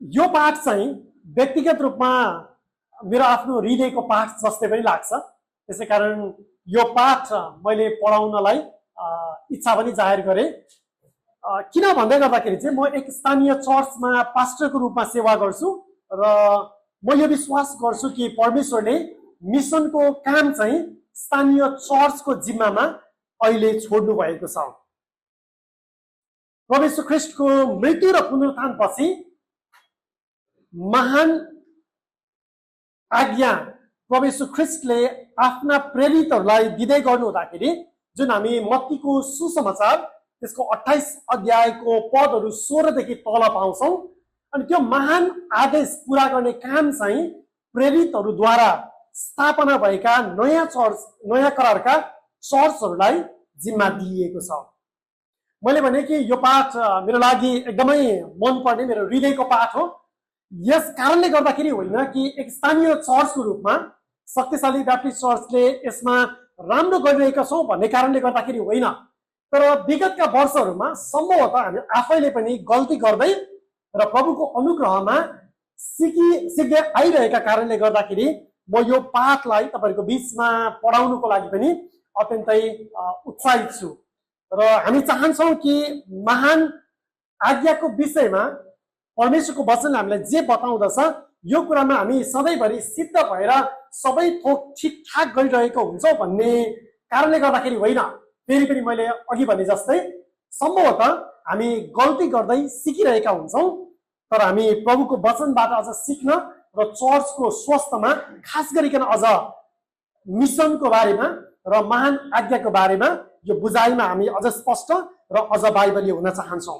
यो पाठ चाहिँ व्यक्तिगत रूपमा मेरो आफ्नो हृदयको पाठ जस्तै पनि लाग्छ। त्यसैकारण यो पाठ मैले पढाउनलाई इच्छा पनि जाहेर गरेँ। किन भन्दै गर्दाखेरि चाहिँ म एक स्थानीय चर्चमा पास्टरको रूपमा सेवा गर्छु र म यो विश्वास गर्छु कि परमेश्वरले मिसनको काम चाहिँ स्थानीय चर्चको जिम्मामा अहिले छोड्नु भएको छ। प्रभु येशू ख्रीष्टको मृत्यु र पुनरुत्थानपछि महान आज्ञा प्रभु येशू ख्रीष्टले आफ्ना प्रेरितहरूलाई दिँदै गर्नु हुँदाखेरि जुन हामी मत्तीको सुसमाचार त्यसको 28 अध्यायको पदहरू 16 देखि तल पाउँछौं। अनि त्यो महान आदेश पूरा गर्ने काम चाहिँ प्रेरितहरूद्वारा स्थापना भएका नयाँ करारका चर्चहरूलाई जिम्मा दिइएको छ। मैले भने कि यो पाठ मेरो लागि एकदमै मनपर्ने मेरो हृदयको पाठ हो। यस कारणले गर्दाखेरि होइन कि एक स्थानीय चर्चको रूपमा शक्तिशाली ब्याप्टिस्ट चर्चले यसमा राम्रो गरिरहेका छौँ भन्ने कारणले गर्दाखेरि होइन, तर विगतका वर्षहरूमा सम्भवतः हामी आफैले पनि गल्ती गर्दै र प्रभुको अनुग्रहमा सिक्दै आइरहेका कारणले गर्दाखेरि म यो पाठलाई तपाईहरुको बीचमा पढाउनको लागि पनि अत्यन्तै उत्साहित छु। र हामी चाहन्छौँ कि महान आज्ञाको विषयमा परमेश्वरको वचनले हामीलाई जे बताउँदछ यो कुरामा हामी सधैँभरि सिद्ध भएर सबै थोक ठिकठाक गरिरहेको हुन्छौँ भन्ने कारणले गर्दाखेरि होइन। फेरि पनि मैले अघि भने जस्तै सम्भवतः हामी गल्ती गर्दै सिकिरहेका हुन्छौँ, तर हामी प्रभुको वचनबाट अझ सिक्न र चर्चको स्वास्थ्यमा खास गरिकन अझ मिसनको बारेमा र महान आज्ञाको बारेमा यो बुझाइमा हामी अझ स्पष्ट र अझ बाइबलीय हुन चाहन्छौँ।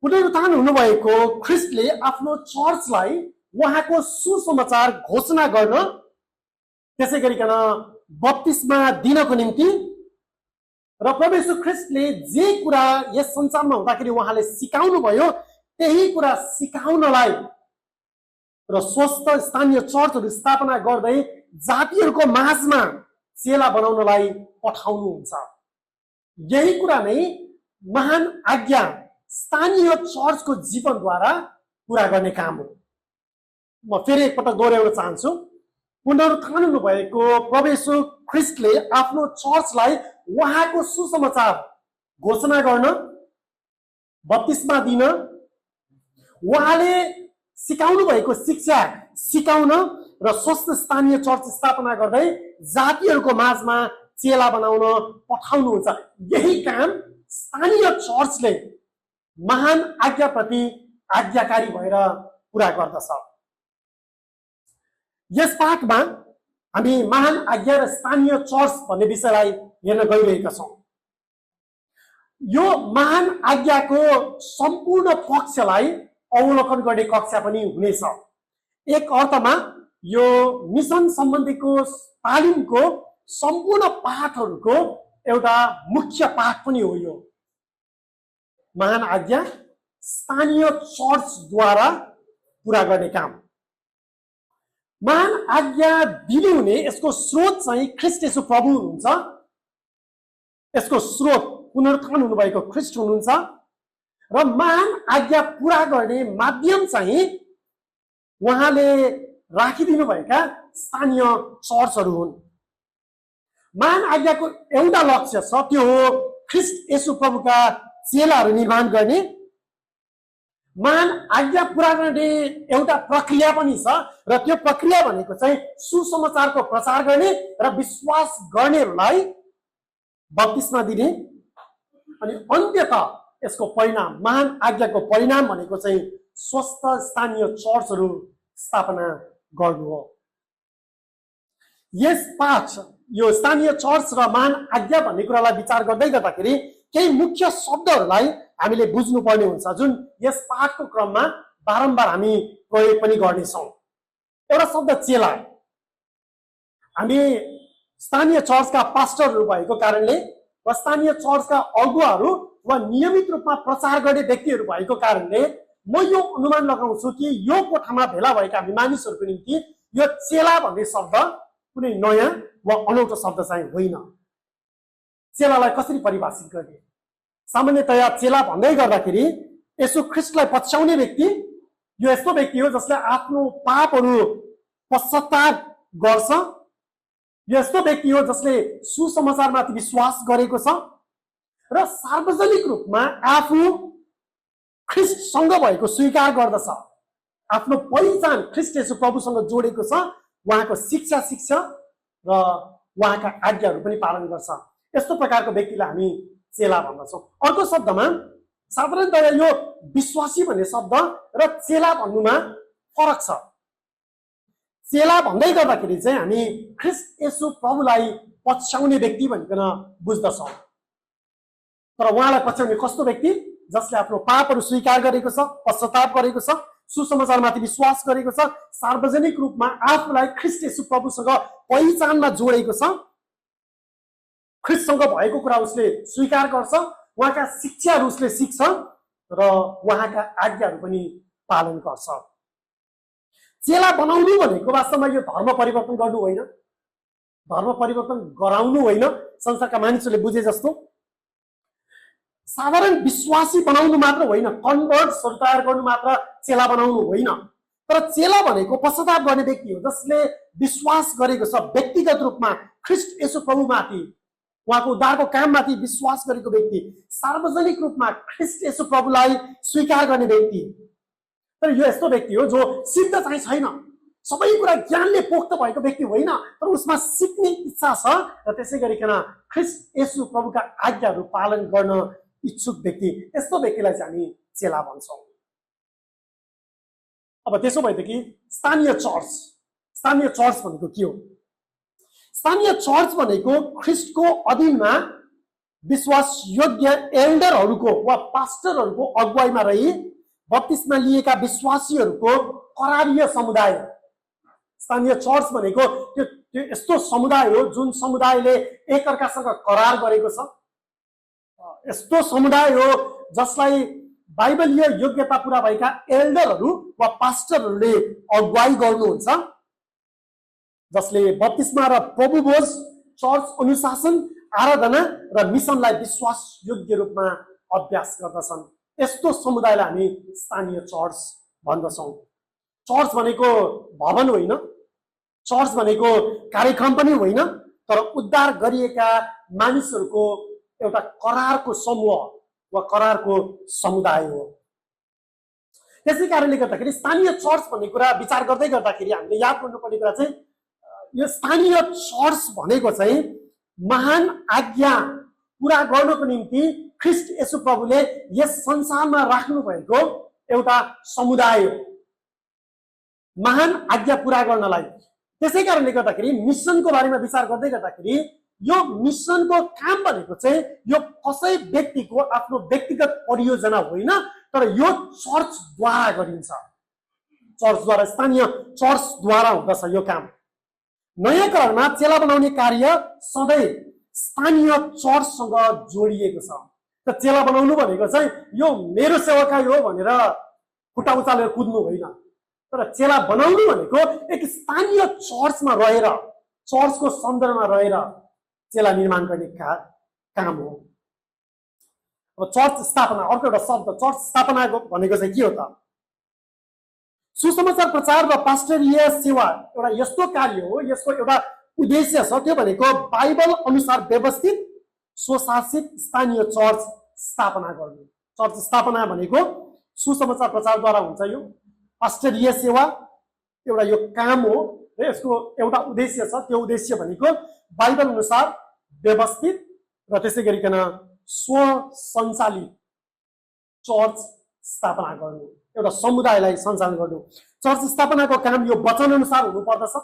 पुनरुत्थान हुनुभएको ख्रीष्टले आफ्नो चर्चलाई उहाँको सुसमाचार घोषणा गर्न, त्यसै गरिकन बप्तिस्मा दिनको निम्ति र प्रभु येशू ख्रीष्टले जे कुरा यस संसारमा हुँदाखेरि उहाँले सिकाउनु भयो त्यही कुरा सिकाउनलाई र स्वस्थ स्थानीय चर्चहरू स्थापना गर्दै जातिहरूको माझमा चेला बनाउनलाई पठाउनुहुन्छ। यही कुरा नै महान आज्ञा स्थानीय चर्चको जीवनद्वारा पूरा गर्ने काम हो। म फेरि एकपटक दोहोऱ्याउन चाहन्छु। पुनरुत्थान हुनुभएको प्रभु येशू ख्रीष्टले आफ्नो चर्चलाई उहाँको सुसमाचार घोषणा गर्न, बप्तिस्मा दिन, उहाँले सिकाउनु भएको शिक्षा सिकाउन र स्वस्थ स्थानीय चर्च स्थापना गर्दै जातिहरूको माझमा चेला बनाउन पठाउनुहुन्छ। यही काम स्थानीय चर्चले महान आज्ञाप्रति आज्ञाकारी भएर पूरा गर्दछ। यस पाठमा हामी महान आज्ञा र स्थानीय चर्च भन्ने विषयलाई हेर्न गइरहेका छौँ। यो महान आज्ञाको सम्पूर्ण पक्षलाई अवलोकन गर्ने कक्षा पनि हुनेछ। एक अर्थमा यो मिसन सम्बन्धीको तालिमको सम्पूर्ण पाठहरूको एउटा मुख्य पाठ पनि हो। यो महान आज्ञा स्थानीय चर्चद्वारा पूरा गर्ने काम। महान आज्ञा दिनुहुने यसको स्रोत चाहिँ ख्रीष्ट येशू प्रभु हुनुहुन्छ। यसको स्रोत पुनरुत्थान हुनुभएको ख्रीष्ट हुनुहुन्छ र महान आज्ञा पूरा गर्ने माध्यम चाहिँ उहाँले राखिदिनु भएका स्थानीय चर्चहरू हुन्। महान आज्ञाको एउटा लक्ष्य छ, त्यो हो ख्रीष्ट येशू प्रभुका चेलाहरू निर्माण गर्ने। महान आज्ञा पूरा गर्ने एउटा प्रक्रिया पनि छ र त्यो प्रक्रिया भनेको चाहिँ सुसमाचारको प्रचार गर्ने र विश्वास गर्नेहरूलाई बप्तिस्मा दिने, अनि अन्त्यतः यसको परिणाम, महान आज्ञाको परिणाम भनेको चाहिँ स्वस्थ स्थानीय चर्चहरू स्थापना गर्नु हो। यस पाठ यो स्थानीय चर्च र महान आज्ञा भन्ने कुरालाई विचार गर्दै गर्दाखेरि केही मुख्य शब्दहरूलाई हामीले बुझ्नुपर्ने हुन्छ, जुन यस पाठको क्रममा बारम्बार हामी प्रयोग पनि गर्नेछौँ। एउटा शब्द चेला। हामी स्थानीय चर्चका पास्टरहरू भएको कारणले वा स्थानीय चर्चका अगुवाहरू वा नियमित रूपमा प्रचार गर्ने व्यक्तिहरू भएको कारणले म यो अनुमान लगाउँछु कि यो कोठामा भेला भएका हामी मानिसहरूको निम्ति यो चेला भन्ने शब्द कुनै नयाँ वा अनौठो शब्द चाहिँ होइन। चेलालाई कसरी परिभाषित गर्ने? सामान्यतया चेला भन्दै गर्दाखेरि यसो ख्रिस्टलाई पछ्याउने व्यक्ति यो यस्तो व्यक्ति हो जसले आफ्नो पापहरू पश्चाताप गर्छ। यो यस्तो व्यक्ति हो जसले सुसमाचारमाथि विश्वास गरेको छ र सार्वजनिक रूपमा आफू ख्रिस्टसँग भएको स्वीकार गर्दछ। आफ्नो पहिचान ख्रिस्ट येशू प्रभुसँग जोडेको छ। उहाँको शिक्षा र उहाँका आज्ञाहरू पनि पालन गर्छ। यस्तो प्रकारको व्यक्तिलाई हामी चेला भन्दछौँ। अर्को शब्दमा साधारणतया यो विश्वासी भन्ने शब्द र चेला भन्नुमा फरक छ। चेला भन्दै गर्दाखेरि चाहिँ हामी ख्रिस्ट येशू प्रभुलाई पछ्याउने व्यक्ति भनिकन बुझ्दछौँ। तर उहाँलाई पछ्याउने कस्तो व्यक्ति? जसले आफ्नो पापहरू स्वीकार गरेको छ, पश्चाताप गरेको छ, सुसमाचारमाथि विश्वास गरेको छ, सार्वजनिक रूपमा आफूलाई ख्रिस्ट येशू प्रभुसँग पहिचानमा जोडेको छ, ख्रिस्टसँग भएको कुरा उसले स्वीकार गर्छ, उहाँका शिक्षाहरू उसले सिक्छ र उहाँका आज्ञाहरू पनि पालन गर्छ। चेला बनाउनु भनेको वास्तवमा यो धर्म परिवर्तन गर्नु होइन, धर्म परिवर्तन गराउनु होइन संसारका मानिसहरूले बुझे जस्तो। साधारण विश्वासी बनाउनु मात्र होइन, कन्भर्ट्सहरू तयार गर्नु मात्र चेला बनाउनु होइन। तर चेला भनेको पश्चाताप गर्ने व्यक्ति हो जसले विश्वास गरेको छ व्यक्तिगत रूपमा ख्रिस्ट येशू प्रभुमाथि, उहाँको उद्धारको काममाथि विश्वास गरेको व्यक्ति, सार्वजनिक रूपमा ख्रिस्ट येशू प्रभुलाई स्वीकार गर्ने व्यक्ति। तर यो यस्तो व्यक्ति हो जो सिद्ध चाहिँ छैन, सबै कुरा ज्ञानले पोख्त भएको व्यक्ति होइन, तर उसमा सिक्ने इच्छा छ र त्यसै गरिकन ख्रिस्ट येशू प्रभुका आज्ञाहरू पालन गर्न इच्छुक व्यक्ति। यस्तो व्यक्तिलाई चाहिँ हामी चेला भन्छौँ। अब त्यसो भएदेखि स्थानीय चर्च भनेको के हो? स्थानीय चर्च भनेको ख्रिस्टको अधीनमा विश्वास योग्य एल्डरहरूको वा पास्टरहरूको अगुवाईमा रही बत्तिस्मा लिएका विश्वासीहरूको करारीय समुदाय। स्थानीय चर्च भनेको त्यो यस्तो समुदाय हो जुन समुदायले एकअर्कासँग करार गरेको छ। यस्तो समुदाय हो जसलाई बाइबलीय योग्यता पुरा भएका एल्डरहरू वा पास्टरहरूले अगुवाई गर्नुहुन्छ, जसले बत्तिस्मा र प्रभुभोज, चर्च अनुशासन, आराधना र मिसनलाई विश्वास योग्य रूपमा अभ्यास गर्दछन्। यस्तो समुदायलाई हामी स्थानीय चर्च भन्दछौँ। चर्च भनेको भवन होइन, चर्च भनेको कार्यक्रम पनि होइन, तर उद्धार गरिएका मानिसहरूको एउटा करारको समूह वा करारको समुदाय हो। त्यसै कारणले गर्दाखेरि स्थानीय चर्च भन्ने कुरा विचार गर्दै गर्दाखेरि हामीले याद गर्नुपर्ने कुरा चाहिँ यो स्थानीय चर्च भनेको चाहिँ महान आज्ञा पुरा गर्नको निम्ति ख्रिस्ट येशू प्रभुले यस संसारमा राख्नु भएको एउटा समुदाय हो, महान आज्ञा पुरा गर्नलाई। त्यसै कारणले गर्दाखेरि मिसनको बारेमा विचार गर्दै गर्दाखेरि यो मिसनको काम भनेको चाहिँ यो कसै व्यक्तिको आफ्नो व्यक्तिगत परियोजना होइन, तर यो चर्चद्वारा गरिन्छ। चर्चद्वारा, स्थानीय चर्चद्वारा हुँदछ यो काम। नयाँ करारमा चेला बनाउने कार्य सधैँ स्थानीय चर्चसँग जोडिएको छ। त चेला बनाउनु भनेको चाहिँ यो मेरो सेवाकाई हो भनेर खुट्टा उचालेर कुद्नु होइन, तर चेला बनाउनु भनेको एक स्थानीय चर्चमा रहेर, चर्चको सन्दर्भमा रहेर चेला निर्माण गर्ने काम हो। अब चर्च स्थापना, अर्को एउटा शब्द चर्च स्थापना भनेको चाहिँ के हो त? सुसमाचार प्रचार र पास्टरीय सेवा एउटा यस्तो कार्य हो, यसको एउटा उद्देश्य छ, त्यो भनेको बाइबल अनुसार व्यवस्थित स्वशासित स्थानीय चर्च स्थापना गर्नु। चर्च स्थापना भनेको सुसमाचार प्रचारद्वारा हुन्छ। यो पास्टरीय सेवा एउटा यो काम हो र यसको एउटा उद्देश्य छ, त्यो उद्देश्य भनेको बाइबल अनुसार व्यवस्थित र त्यसै गरिकन स्वसञ्चालित चर्च स्थापना गर्नु, एउटा समुदायलाई सञ्चालन गर्नु। चर्च स्थापनाको काम यो वचन अनुसार हुनुपर्दछ।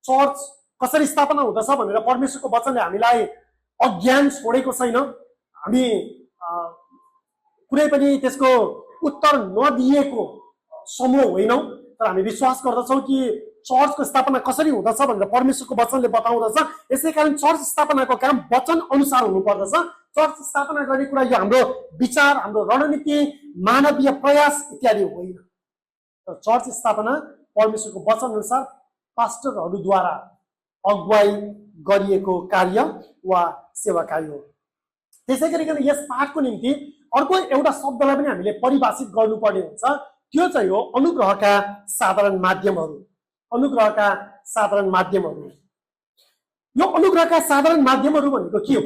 चर्च कसरी स्थापना हुँदछ भनेर परमेश्वरको वचनले हामीलाई अज्ञान छोडेको छैन। हामी कुनै पनि त्यसको उत्तर नदिएको समूह होइनौँ, तर हामी विश्वास गर्दछौँ कि चर्चको स्थापना कसरी हुँदछ भनेर परमेश्वरको वचनले बताउँदछ। यसै कारण चर्च स्थापनाको काम वचन अनुसार हुनुपर्दछ। चर्च स्थापना गर्ने कुरा यो हाम्रो विचार, हाम्रो रणनीति, मानवीय प्रयास इत्यादि होइन, तर चर्च स्थापना परमेश्वरको वचन अनुसार पास्टरहरूद्वारा अगुवाई गरिएको कार्य वा सेवाकाई हो। त्यसै गरिकन यस पाठको निम्ति अर्को एउटा शब्दलाई पनि हामीले परिभाषित गर्नुपर्ने हुन्छ, त्यो चाहिँ हो अनुग्रहका साधारण माध्यमहरू। अनुग्रहका साधारण माध्यमहरू। यो अनुग्रहका साधारण माध्यमहरू भनेको के हो?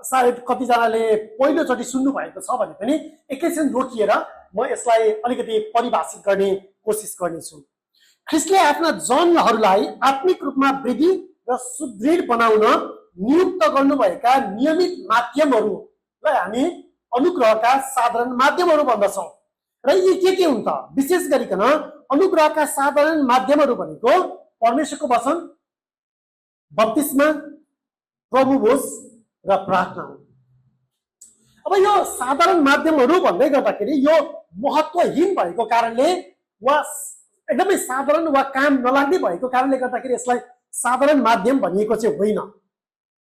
सायद कतिजनाले पहिलोचोटि सुन्नु भएको छ भने पनि एकैछिन रोकिएर म यसलाई अलिकति परिभाषित गर्ने कोसिस गर्नेछु। ख्रीष्टले आफ्ना जनहरूलाई आत्मिक रूपमा वृद्धि र सुदृढ बनाउन नियुक्त गर्नुभएका नियमित माध्यमहरूलाई हामी अनुग्रहका साधारण माध्यमहरू भन्दछौँ। र यी के हुन् त? विशेष गरिकन अनुग्रहका साधारण माध्यमहरू भनेको परमेश्वरको वचन, बप्तिस्मा, प्रभुभोज र प्रार्थना हो। अब यो साधारण माध्यमहरू भन्दै गर्दाखेरि यो महत्त्वहीन भएको कारणले वा एकदमै साधारण वा काम नलाग्ने भएको कारणले गर्दाखेरि यसलाई साधारण माध्यम भनिएको चाहिँ होइन।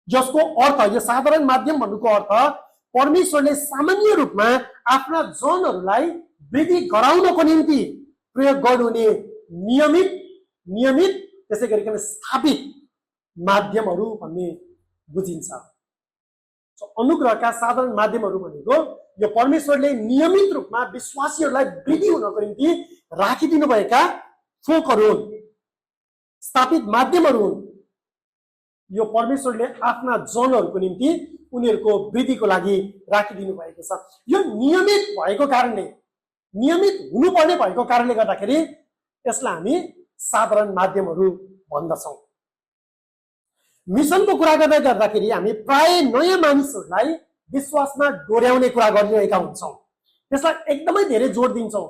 जसको अर्थ, यो साधारण माध्यम भन्नुको अर्थ परमेश्वरले सामान्य रूपमा आफ्ना जनहरूलाई वृद्धि गराउनको निम्ति प्रयोग गर्नुहुने नियमित त्यसै गरिकन स्थापित माध्यमहरू भन्ने बुझिन्छ। अनुग्रहका साधारण माध्यमहरू भनेको यो परमेश्वरले नियमित रूपमा विश्वासीहरूलाई वृद्धि हुनको निम्ति राखिदिनुभएका थोकहरू हुन्, स्थापित माध्यमहरू हुन्। यो परमेश्वरले आफ्ना जनहरूको निम्ति उनीहरूको वृद्धिको लागि राखिदिनु भएको छ। यो नियमित भएको कारणले, नियमित हुनुपर्ने भएको कारणले गर्दाखेरि यसलाई हामी साधारण माध्यमहरू भन्दछौँ। मिसनको कुरा गर्दाखेरि हामी प्राय नयाँ मानिसहरूलाई विश्वासमा डोर्याउने कुरा गरिरहेका हुन्छौँ। त्यसलाई एकदमै धेरै जोड दिन्छौँ।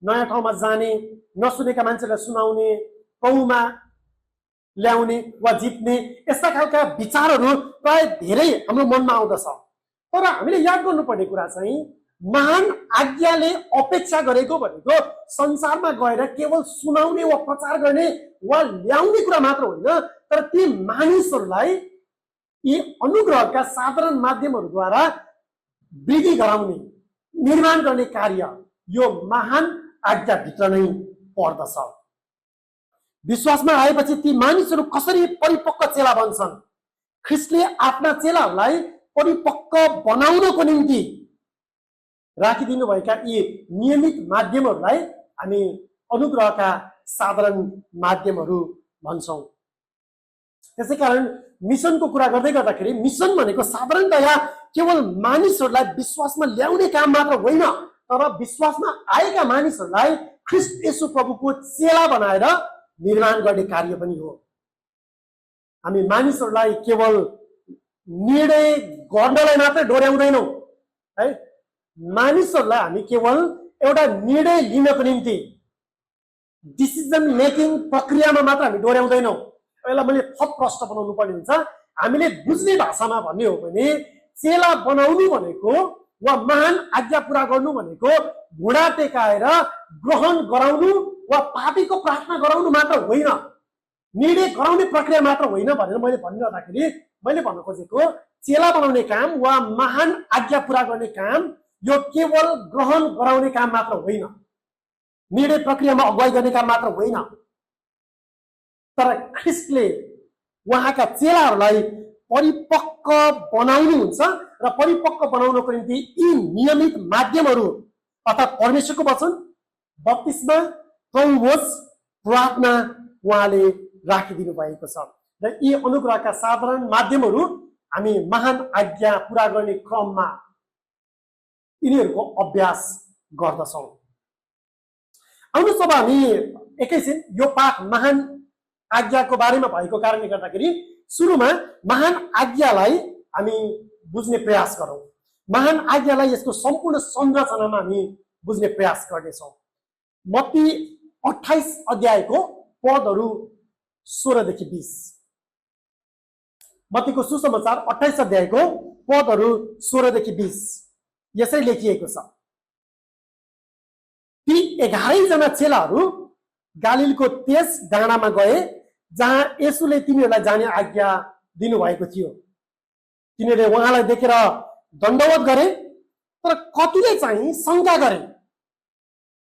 नयाँ ठाउँमा जाने, नसुनेका मान्छेलाई सुनाउने, कौमा ल्याउने वा जित्ने, यस्ता खालका विचारहरू प्राय धेरै हाम्रो मनमा आउँदछ। तर हामीले याद गर्नुपर्ने कुरा चाहिँ महान आज्ञाले अपेक्षा गरेको भनेको संसारमा गएर केवल सुनाउने वा प्रचार गर्ने वा ल्याउने कुरा मात्र होइन, तर ती मानिसहरूलाई यी अनुग्रहका साधारण माध्यमहरूद्वारा वृद्धि गराउने, निर्माण गर्ने कार्य यो महान आज्ञाभित्र नै पर्दछ। विश्वासमा आएपछि ती मानिसहरू कसरी परिपक्व चेला बन्छन्? ख्रीष्टले आफ्ना चेलाहरूलाई परिपक्व बनाउनको निम्ति राखिदिनुभएका यी नियमित माध्यमहरूलाई हामी अनुग्रहका साधारण माध्यमहरू भन्छौँ। त्यसैकारण मिसनको कुरा गर्दै गर्दाखेरि मिसन भनेको साधारणतया केवल मानिसहरूलाई विश्वासमा ल्याउने काम मात्र होइन, तर विश्वासमा आएका मानिसहरूलाई ख्रीष्ट येशू प्रभुको चेला बनाएर निर्माण गर्ने कार्य पनि हो। हामी मानिसहरूलाई केवल निर्णय गर्नलाई मात्रै डोर्याउँदैनौँ है। मानिसहरूलाई हामी केवल एउटा निर्णय लिनको निम्ति डिसिजन मेकिङ प्रक्रियामा मात्र हामी डोर्याउँदैनौँ। यसलाई मैले थप प्रश्न बनाउनु पर्ने हुन्छ। हामीले बुझ्ने भाषामा भन्ने हो भने चेला बनाउनु भनेको वा महान आज्ञा पूरा गर्नु भनेको घुँडा टेकाएर ग्रहण गराउनु वा पापीको प्रार्थना गराउनु मात्र होइन, निर्णय गराउने प्रक्रिया मात्र होइन भनेर मैले भनिरहँदाखेरि मैले भन्न खोजेको चेला बनाउने काम वा महान आज्ञा पूरा गर्ने काम यो केवल ग्रहण गराउने काम मात्र होइन, निर्णय प्रक्रियामा अगुवाई गर्ने काम मात्र होइन, तर ख्रीष्टले उहाँका चेलाहरूलाई परिपक्व बनाउनुहुन्छ र परिपक्व बनाउनको निम्ति यी नियमित माध्यमहरू अर्थात् परमेश्वरको वचन, बप्तिस्मा, प्रभुभोज, प्रार्थना उहाँले राखिदिनु भएको छ। र यी अनुग्रहका साधारण माध्यमहरू हामी महान आज्ञा पूरा गर्ने क्रममा यिनीहरूको अभ्यास गर्दछौँ। आउनुहोस् अब हामी एकैछिन यो पाठ महान आज्ञाको बारेमा भएको कारणले गर्दाखेरि सुरुमा महान आज्ञालाई हामी बुझ्ने प्रयास गरौँ। महान आज्ञालाई यसको सम्पूर्ण संरचनामा हामी बुझ्ने प्रयास गर्नेछौँ। मत्ती 28 अध्यायको पदहरू 16 देखि 20। मत्तीको सुसमाचार 28 अध्यायको पदहरू 16 देखि 20 यसरी लेखिएको छ। ती 11 जना चेलाहरू गालिलको त्यस डाँडामा गए जहाँ येशूले तिनीहरूलाई जाने आज्ञा दिनुभएको थियो। तिनीहरूले उहाँलाई देखेर दण्डवत गरे, तर कतिले चाहिँ शङ्का गरे।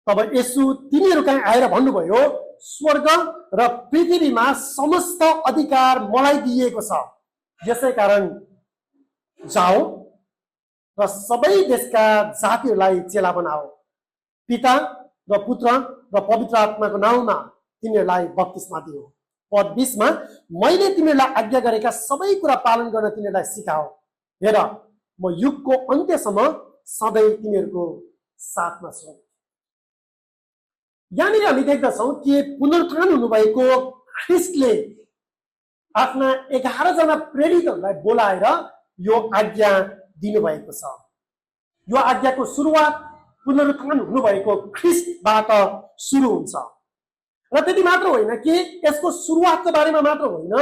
तब येशू तिनीहरू कहाँ आएर भन्नुभयो, स्वर्ग र पृथ्वीमा समस्त अधिकार मलाई दिएको छ। यसै कारण जाओ र सबै देशका जातिहरूलाई चेला बनाओ। पिता र पुत्र र पवित्र आत्माको नाउँमा तिनीहरूलाई बप्तिस्मा दियो। पद 20 मा मैले तिमीहरूलाई आज्ञा गरेका सबै कुरा पालन गर्न तिनीहरूलाई सिकाओ। हेर म युगको अन्त्यसम्म सधैँ तिमीहरूको साथमा छु। यहाँनिर हामी देख्दछौँ कि पुनरुत्थान हुनुभएको ख्रिस्टले आफ्ना 11 जना प्रेरितहरूलाई बोलाएर यो आज्ञा दिनुभएको छ। यो आज्ञाको सुरुवात पुनरुत्थान हुनुभएको ख्रिस्टबाट सुरु हुन्छ। र त्यति मात्र होइन कि यसको सुरुवातको बारेमा मात्र होइन,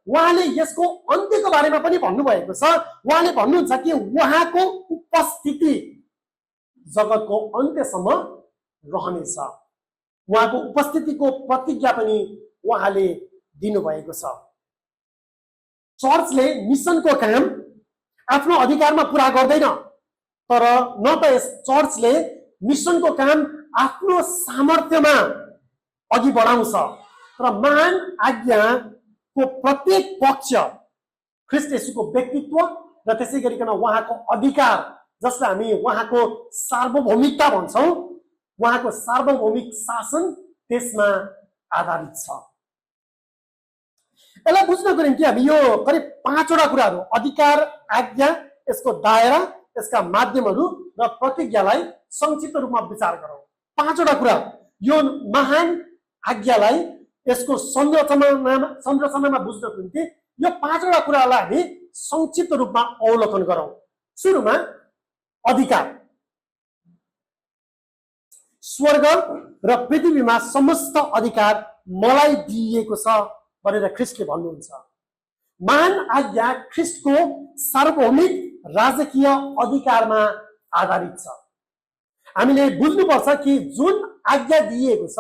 उहाँले यसको अन्त्यको बारेमा पनि भन्नुभएको छ। उहाँले भन्नुहुन्छ कि उहाँको उपस्थिति जगतको अन्त्यसम्म रहनेछ। उहाँको उपस्थितिको प्रतिज्ञा पनि उहाँले दिनुभएको छ। चर्चले मिसनको काम आफ्नो अधिकारमा पुरा गर्दैन, तर न त यस चर्चले मिसनको काम आफ्नो सामर्थ्यमा अघि बढाउँछ, तर महान आज्ञाको प्रत्येक पक्ष ख्रिस्ट येशूको व्यक्तित्व र त्यसै गरिकन उहाँको अधिकार, जसलाई हामी उहाँको सार्वभौमिकता भन्छौँ, उहाँको सार्वभौमिक शासन त्यसमा आधारित छ। यसलाई बुझ्नको निम्ति हामी यो करिब 5 वटा कुराहरू, अधिकार, आज्ञा, यसको दायरा, यसका माध्यमहरू र प्रतिज्ञालाई संक्षिप्त रूपमा विचार गरौँ। 5 वटा कुरा यो महान आज्ञालाई यसको संरचनामा बुझ्नको निम्ति यो 5 वटा कुरालाई हामी संक्षिप्त रूपमा अवलोकन गरौँ। सुरुमा अधिकार। स्वर्ग र पृथ्वीमा समस्त अधिकार मलाई दिइएको छ भनेर ख्रिस्टले भन्नुहुन्छ। महान आज्ञा ख्रिस्टको सार्वभौमिक राजकीय अधिकारमा आधारित छ। हामीले बुझ्नुपर्छ कि जुन आज्ञा दिइएको छ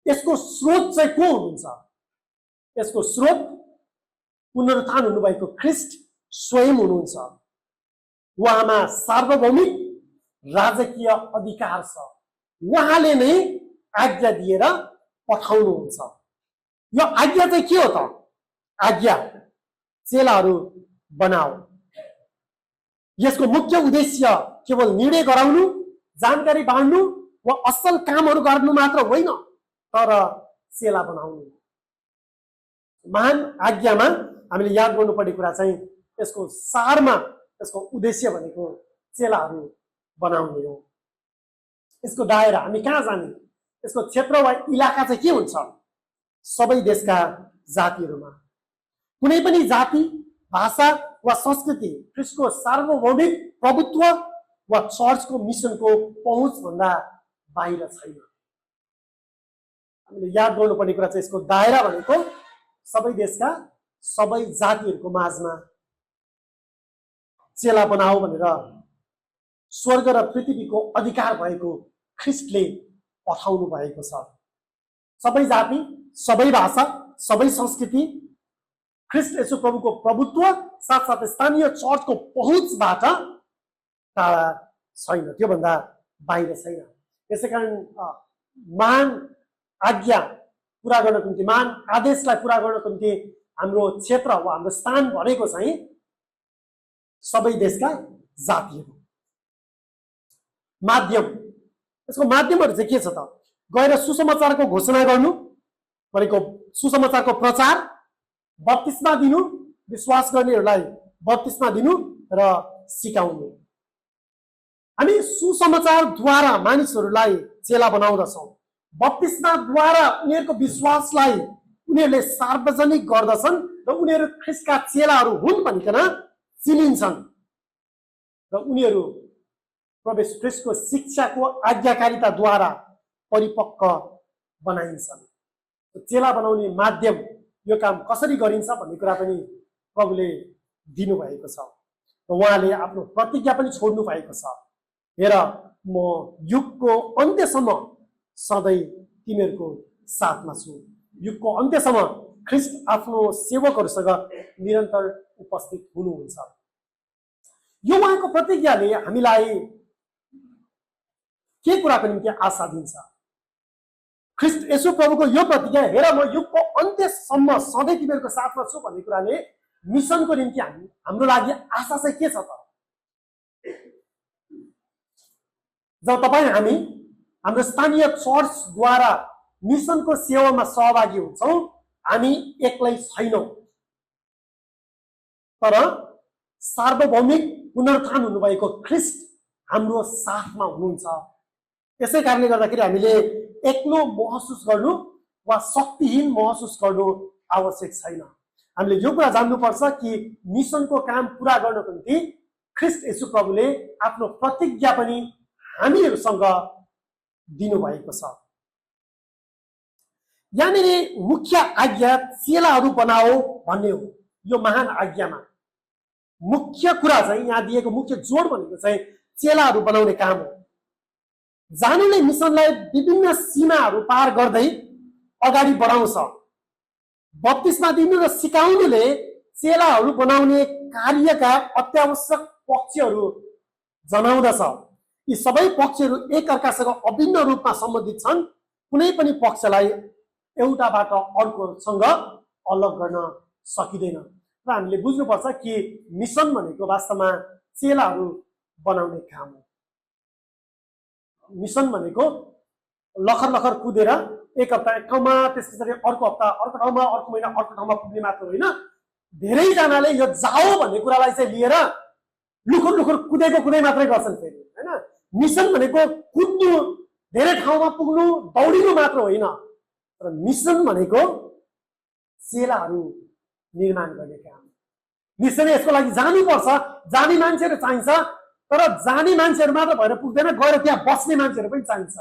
यसको स्रोत चाहिँ को हुनुहुन्छ? यसको स्रोत पुनरुत्थान हुनुभएको ख्रिस्ट स्वयं हुनुहुन्छ। उहाँमा सार्वभौमिक राजकीय अधिकार छ। उहाँले नै आज्ञा दिएर पठाउनुहुन्छ। यो आज्ञा चाहिँ के हो त? आज्ञा चेलाहरू बनाऊ। यसको मुख्य उद्देश्य केवल निर्णय गराउनु, जानकारी बाँड्नु वा असल कामहरू गर्नु मात्र होइन, तर चेला बनाउनु। महान आज्ञामा हामीले याद गर्नुपर्ने कुरा चाहिँ यसको सारमा यसको उद्देश्य भनेको चेलाहरू बनाउने हो। यसको दायरा हामी कहाँ जाने? यसको क्षेत्र वा इलाका चाहिँ के हुन्छ? सबै देशका जातिहरूमा। कुनै पनि जाति, भाषा वा संस्कृति ख्रिस्टको सार्वभौमिक प्रभुत्व वा चर्चको मिसनको पहुँचभन्दा बाहिर छैन। हामीले याद गर्नुपर्ने कुरा चाहिँ यसको दायरा भनेको सबै देशका सबै जातिहरूको माझमा चेला बनाऊ भनेर स्वर्ग र पृथ्वीको अधिकार भएको ख्रिस्टले पठाउनु भएको छ। सबै जाति, सबै भाषा, सबै संस्कृति ख्रिस्ट येशू प्रभुको प्रभुत्व साथसाथै स्थानीय चर्चको पहुँचबाट टाढा छैन, त्योभन्दा बाहिर छैन। त्यसैकारण महान आज्ञा पुरा गर्नको निम्ति, महान आदेशलाई पुरा गर्नको निम्ति हाम्रो क्षेत्र वा हाम्रो स्थान भनेको चाहिँ सबै देशका जातिहरू। माध्यम। यसको माध्यमहरू चाहिँ के छ त? गएर सुसमाचारको घोषणा गर्नु भनेको सुसमाचारको प्रचार, बप्तिस्मा दिनु, विश्वास गर्नेहरूलाई बप्तिस्मा दिनु र सिकाउनु। हामी सुसमाचारद्वारा मानिसहरूलाई चेला बनाउँदछौँ। बप्तिस्माद्वारा उनीहरूको विश्वासलाई उनीहरूले सार्वजनिक गर्दछन् र उनीहरू ख्रिस्टका चेलाहरू हुन् भनिकन चिनिन्छन् र उनीहरू प्रवेश ख्रिस्टको शिक्षाको आज्ञाकारिताद्वारा परिपक्व बनाइन्छन्। चेला बनाउने माध्यम, यो काम कसरी गरिन्छ भन्ने कुरा पनि प्रभुले दिनुभएको छ र उहाँले आफ्नो प्रतिज्ञा पनि छोड्नु भएको छ। हेर म युगको अन्त्यसम्म सधैँ तिमीहरूको साथमा छु। युगको अन्त्यसम्म ख्रिस्ट आफ्नो सेवकहरूसँग निरन्तर उपस्थित हुनुहुन्छ। यो उहाँको प्रतिज्ञाले हामीलाई के कुराको निम्ति आशा दिन्छ? ख्रिस्ट येशू प्रभुको यो प्रतिज्ञा, हेर म युगको अन्त्यसम्म सधैँ तिमीहरूको साथमा छु भन्ने कुराले मिसनको निम्ति हाम्रो लागि आशा चाहिँ के छ त? जब तपाईँ हामी हाम्रो स्थानीय चर्चद्वारा मिसनको सेवामा सहभागी हुन्छौँ, हामी एक्लै छैनौँ, तर सार्वभौमिक पुनरुत्थान हुनुभएको ख्रिस्ट हाम्रो साथमा हुनुहुन्छ। यसै कारणले गर्दाखेरि हामीले एक्लो महसुस गर्नु वा शक्तिहीन महसुस गर्नु आवश्यक छैन। हामीले यो कुरा जान्नुपर्छ कि मिसनको काम पूरा गर्नको निम्ति ख्रिस्ट येशू प्रभुले आफ्नो प्रतिज्ञा पनि हामीहरूसँग दिनुभएको छ। यहाँनिर मुख्य आज्ञा चेलाहरू बनाओ भन्ने हो। यो महान आज्ञामा मुख्य कुरा चाहिँ यहाँ दिएको मुख्य जोड भनेको चाहिँ चेलाहरू बनाउने काम हो। जानुले मिसनलाई विभिन्न सीमाहरू पार गर्दै अगाडि बढाउँछ। बत्तिसमा दिनु र सिकाउनुले चेलाहरू बनाउने कार्यका अत्यावश्यक पक्षहरू जनाउँदछ। यी सबै पक्षहरू एकअर्कासँग अभिन्न रूपमा सम्बन्धित छन्। कुनै पनि पक्षलाई एउटाबाट अर्कोसँग अलग गर्न सकिँदैन। र हामीले बुझ्नुपर्छ कि मिसन भनेको वास्तवमा चेलाहरू बनाउने काम हो। मिसन भनेको लखर लखर कुदेर एक हप्ता एक ठाउँमा, त्यस पछाडि अर्को हप्ता अर्को ठाउँमा, अर्को महिना अर्को ठाउँमा पुग्ने मात्र होइन। धेरैजनाले यो जाओ भन्ने कुरालाई चाहिँ लिएर लुखुर लुखुर कुदेको कुदै मात्रै गर्छन् फेरि, होइन। मिसन भनेको कुद्नु, धेरै ठाउँमा पुग्नु, दौडिनु मात्र होइन, तर मिसन भनेको चेलाहरू निर्माण गर्ने काम। निश्चय यसको लागि जानुपर्छ, जाने मान्छेहरू चाहिन्छ, तर जाने मान्छेहरू मात्र भएर पुग्दैन, गएर त्यहाँ बस्ने मान्छेहरू पनि चाहिन्छ।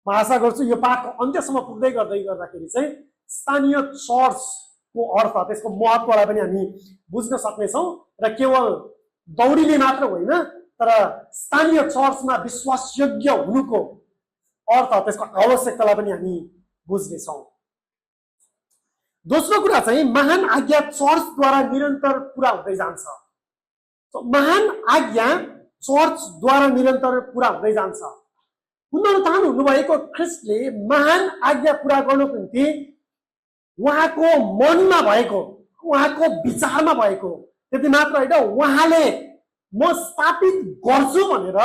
म आशा गर्छु यो पाठको अन्त्यसम्म पुग्दै गर्दाखेरि चाहिँ स्थानीय चर्चको अर्थ, त्यसको महत्त्वलाई पनि हामी बुझ्न सक्नेछौँ र केवल दौडिने मात्र होइन, तर स्थानीय चर्चमा विश्वासयोग्य हुनुको अर्थ, त्यसको आवश्यकतालाई पनि हामी बुझ्नेछौँ। दोस्रो कुरा चाहिँ महान आज्ञा चर्चद्वारा निरन्तर पुरा हुँदै जान्छ। महान आज्ञा चर्चद्वारा निरन्तर पुरा हुँदै जान्छ। पुनरुत्थान हुनुभएको ख्रिस्टले महान आज्ञा पुरा गर्नको निम्ति उहाँको मनमा भएको, उहाँको विचारमा भएको, त्यति मात्र होइन, उहाँले म स्थापित गर्छु भनेर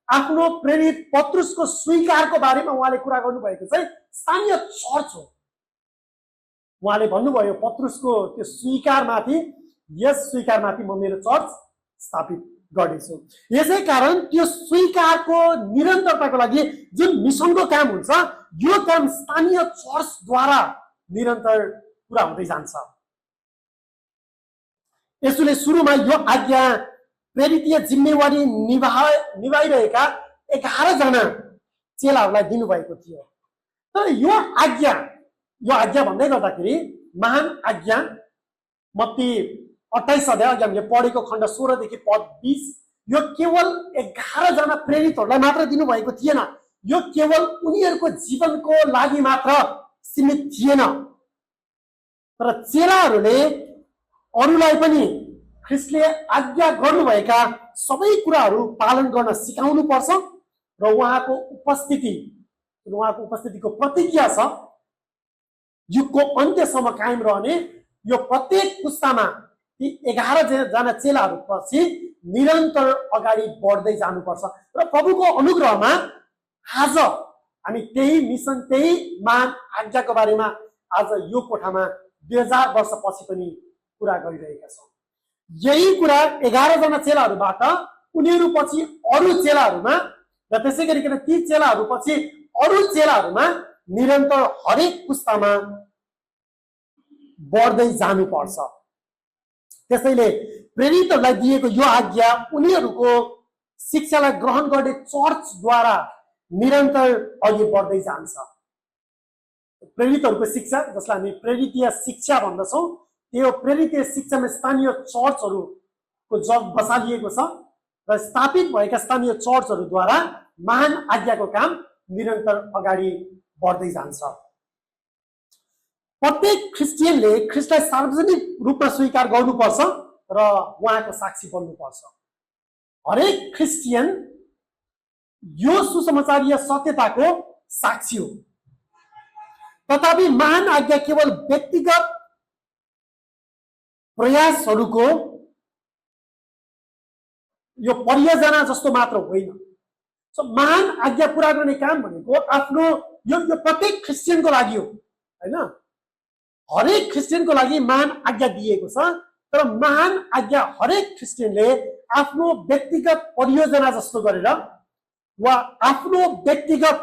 आफ्नो प्रेरित पत्रुसको स्वीकारको बारेमा उहाँले कुरा गर्नुभएको चाहिँ स्थानीय चर्च हो। उहाँले भन्नुभयो पत्रुसको त्यो स्वीकारमाथि, यस स्वीकारमाथि म मेरो चर्च स्थापित गर्नेछु। यसै कारण त्यो स्वीकारको निरन्तरताको लागि जुन मिसनको काम हुन्छ, यो काम स्थानीय चर्चद्वारा निरन्तर पुरा हुँदै जान्छ। यसले सुरुमा यो आज्ञा प्रेरितीय जिम्मेवारी निभाइरहेका 11 जना चेलाहरूलाई दिनुभएको थियो। तर यो आज्ञा भन्दै गर्दाखेरि महान आज्ञा मत्ती 28 अध्याय अघि हामीले पढेको खण्ड 16 देखि पद 20, यो केवल 11 जना प्रेरितहरूलाई मात्र दिनुभएको थिएन। यो केवल उनीहरूको जीवनको लागि मात्र सीमित थिएन, तर चेलाहरूले अरूलाई पनि ख्रिस्टले आज्ञा गर्नुभएका सबै कुराहरू पालन गर्न सिकाउनु पर्छ र उहाँको उपस्थितिको प्रतिज्ञा छ युगको अन्त्यसम्म कायम रहने। यो प्रत्येक पुस्तामा ती 11 जना चेलाहरू पछि निरन्तर अगाडि बढ्दै जानुपर्छ र प्रभुको अनुग्रहमा आज हामी त्यही मिसन, त्यही महान आज्ञाको बारेमा आज यो कोठामा 2000 वर्षपछि पनि कुरा गरिरहेका छौँ। यही कुरा 11 जना चेलाहरूबाट उनीहरू पछि अरू चेलाहरूमा र त्यसै गरिकन ती चेलाहरू पछि अरू चेलाहरूमा निरन्तर हरेक पुस्तामा बढ्दै जानुपर्छ। त्यसैले प्रेरितहरूलाई दिएको यो आज्ञा उनीहरूको शिक्षालाई ग्रहण गर्ने चर्चद्वारा निरन्तर अघि बढ्दै जान्छ। प्रेरितहरूको शिक्षा, जसलाई हामी प्रेरितीय शिक्षा भन्दछौँ, त्यो प्रेरितीय शिक्षामा स्थानीय चर्चहरूको जग बसालिएको छ र स्थापित भएका स्थानीय चर्चहरूद्वारा महान आज्ञाको काम निरन्तर अगाडि बढ्दै जान्छ। प्रत्येक क्रिस्चियनले ख्रिस्टलाई सार्वजनिक रूपमा स्वीकार गर्नुपर्छ र उहाँको साक्षी बन्नुपर्छ। हरेक क्रिस्चियन यो सुसमाचारीय सत्यताको साक्षी हो। तथापि महान आज्ञा केवल व्यक्तिगत प्रयासहरूको यो परियोजना जस्तो मात्र होइन। सो महान आज्ञा पूरा गर्ने काम भनेको आफ्नो यो प्रत्येक क्रिस्चियनको लागि हो हैन। हरेक क्रिस्चियनको लागि महान आज्ञा दिएको छ, तर महान आज्ञा हरेक क्रिस्चियनले आफ्नो व्यक्तिगत परियोजना जस्तो गरेर वा आफ्नो व्यक्तिगत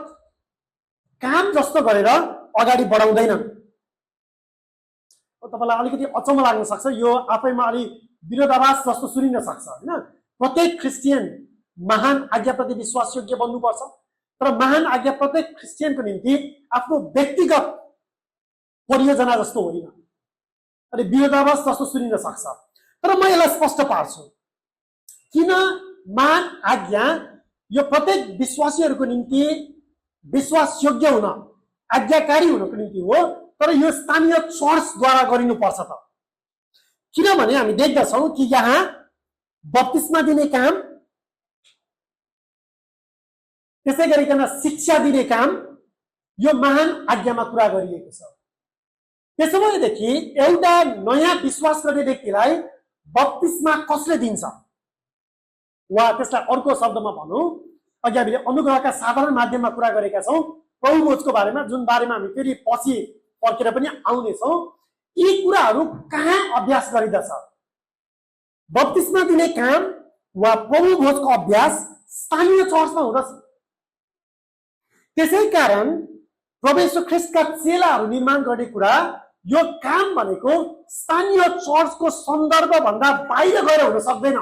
काम जस्तो गरेर अगाडि बढाउँदैनन्। तपाईलाई अलिकति अचम्म लाग्न सक्छ, यो आफैमा अलि विरोधाभास जस्तो सुनिन सक्छ हैन। प्रत्येक क्रिस्चियन महान आज्ञाप्रति विश्वासयोग्य बन्नुपर्छ, तर महान आज्ञा प्रत्येक क्रिस्चियनको निम्ति आफ्नो व्यक्तिगत परियोजना जस्तो होइन, अनि विरोधाभास जस्तो सुनिन सक्छ। तर म यसलाई स्पष्ट पार्छु, किन महान आज्ञा यो प्रत्येक विश्वासीहरूको निम्ति विश्वासयोग्य हुन, आज्ञाकारी हुनको निम्ति हो, तर यो स्थानीय चर्चद्वारा गरिनुपर्छ त। किनभने हामी देख्दछौँ कि यहाँ बप्तिस्मा दिने काम, त्यसै गरिकन शिक्षा दिने काम यो महान आज्ञामा पुरा गरिएको छ। त्यसो भएदेखि एउटा नयाँ विश्वास गर्ने व्यक्तिलाई बप्तिस्मा कसले दिन्छ, वा त्यसलाई अर्को शब्दमा भनौँ, अघि हामीले अनुग्रहका साधारण माध्यममा कुरा गरेका छौँ प्रभुभोजको बारेमा, जुन बारेमा हामी फेरि पछि फर्केर पनि आउनेछौँ। यी कुराहरू कहाँ अभ्यास गरिदछ? बप्तिस्मा दिने काम वा प्रभुभोजको अभ्यास स्थानीय चर्चमा हुँदछ। त्यसै कारण प्रभु येशू ख्रीष्टका चेलाहरू निर्माण गर्ने कुरा, यो काम भनेको स्थानीय चर्चको सन्दर्भ भन्दा बाहिर गएर हुन सक्दैन।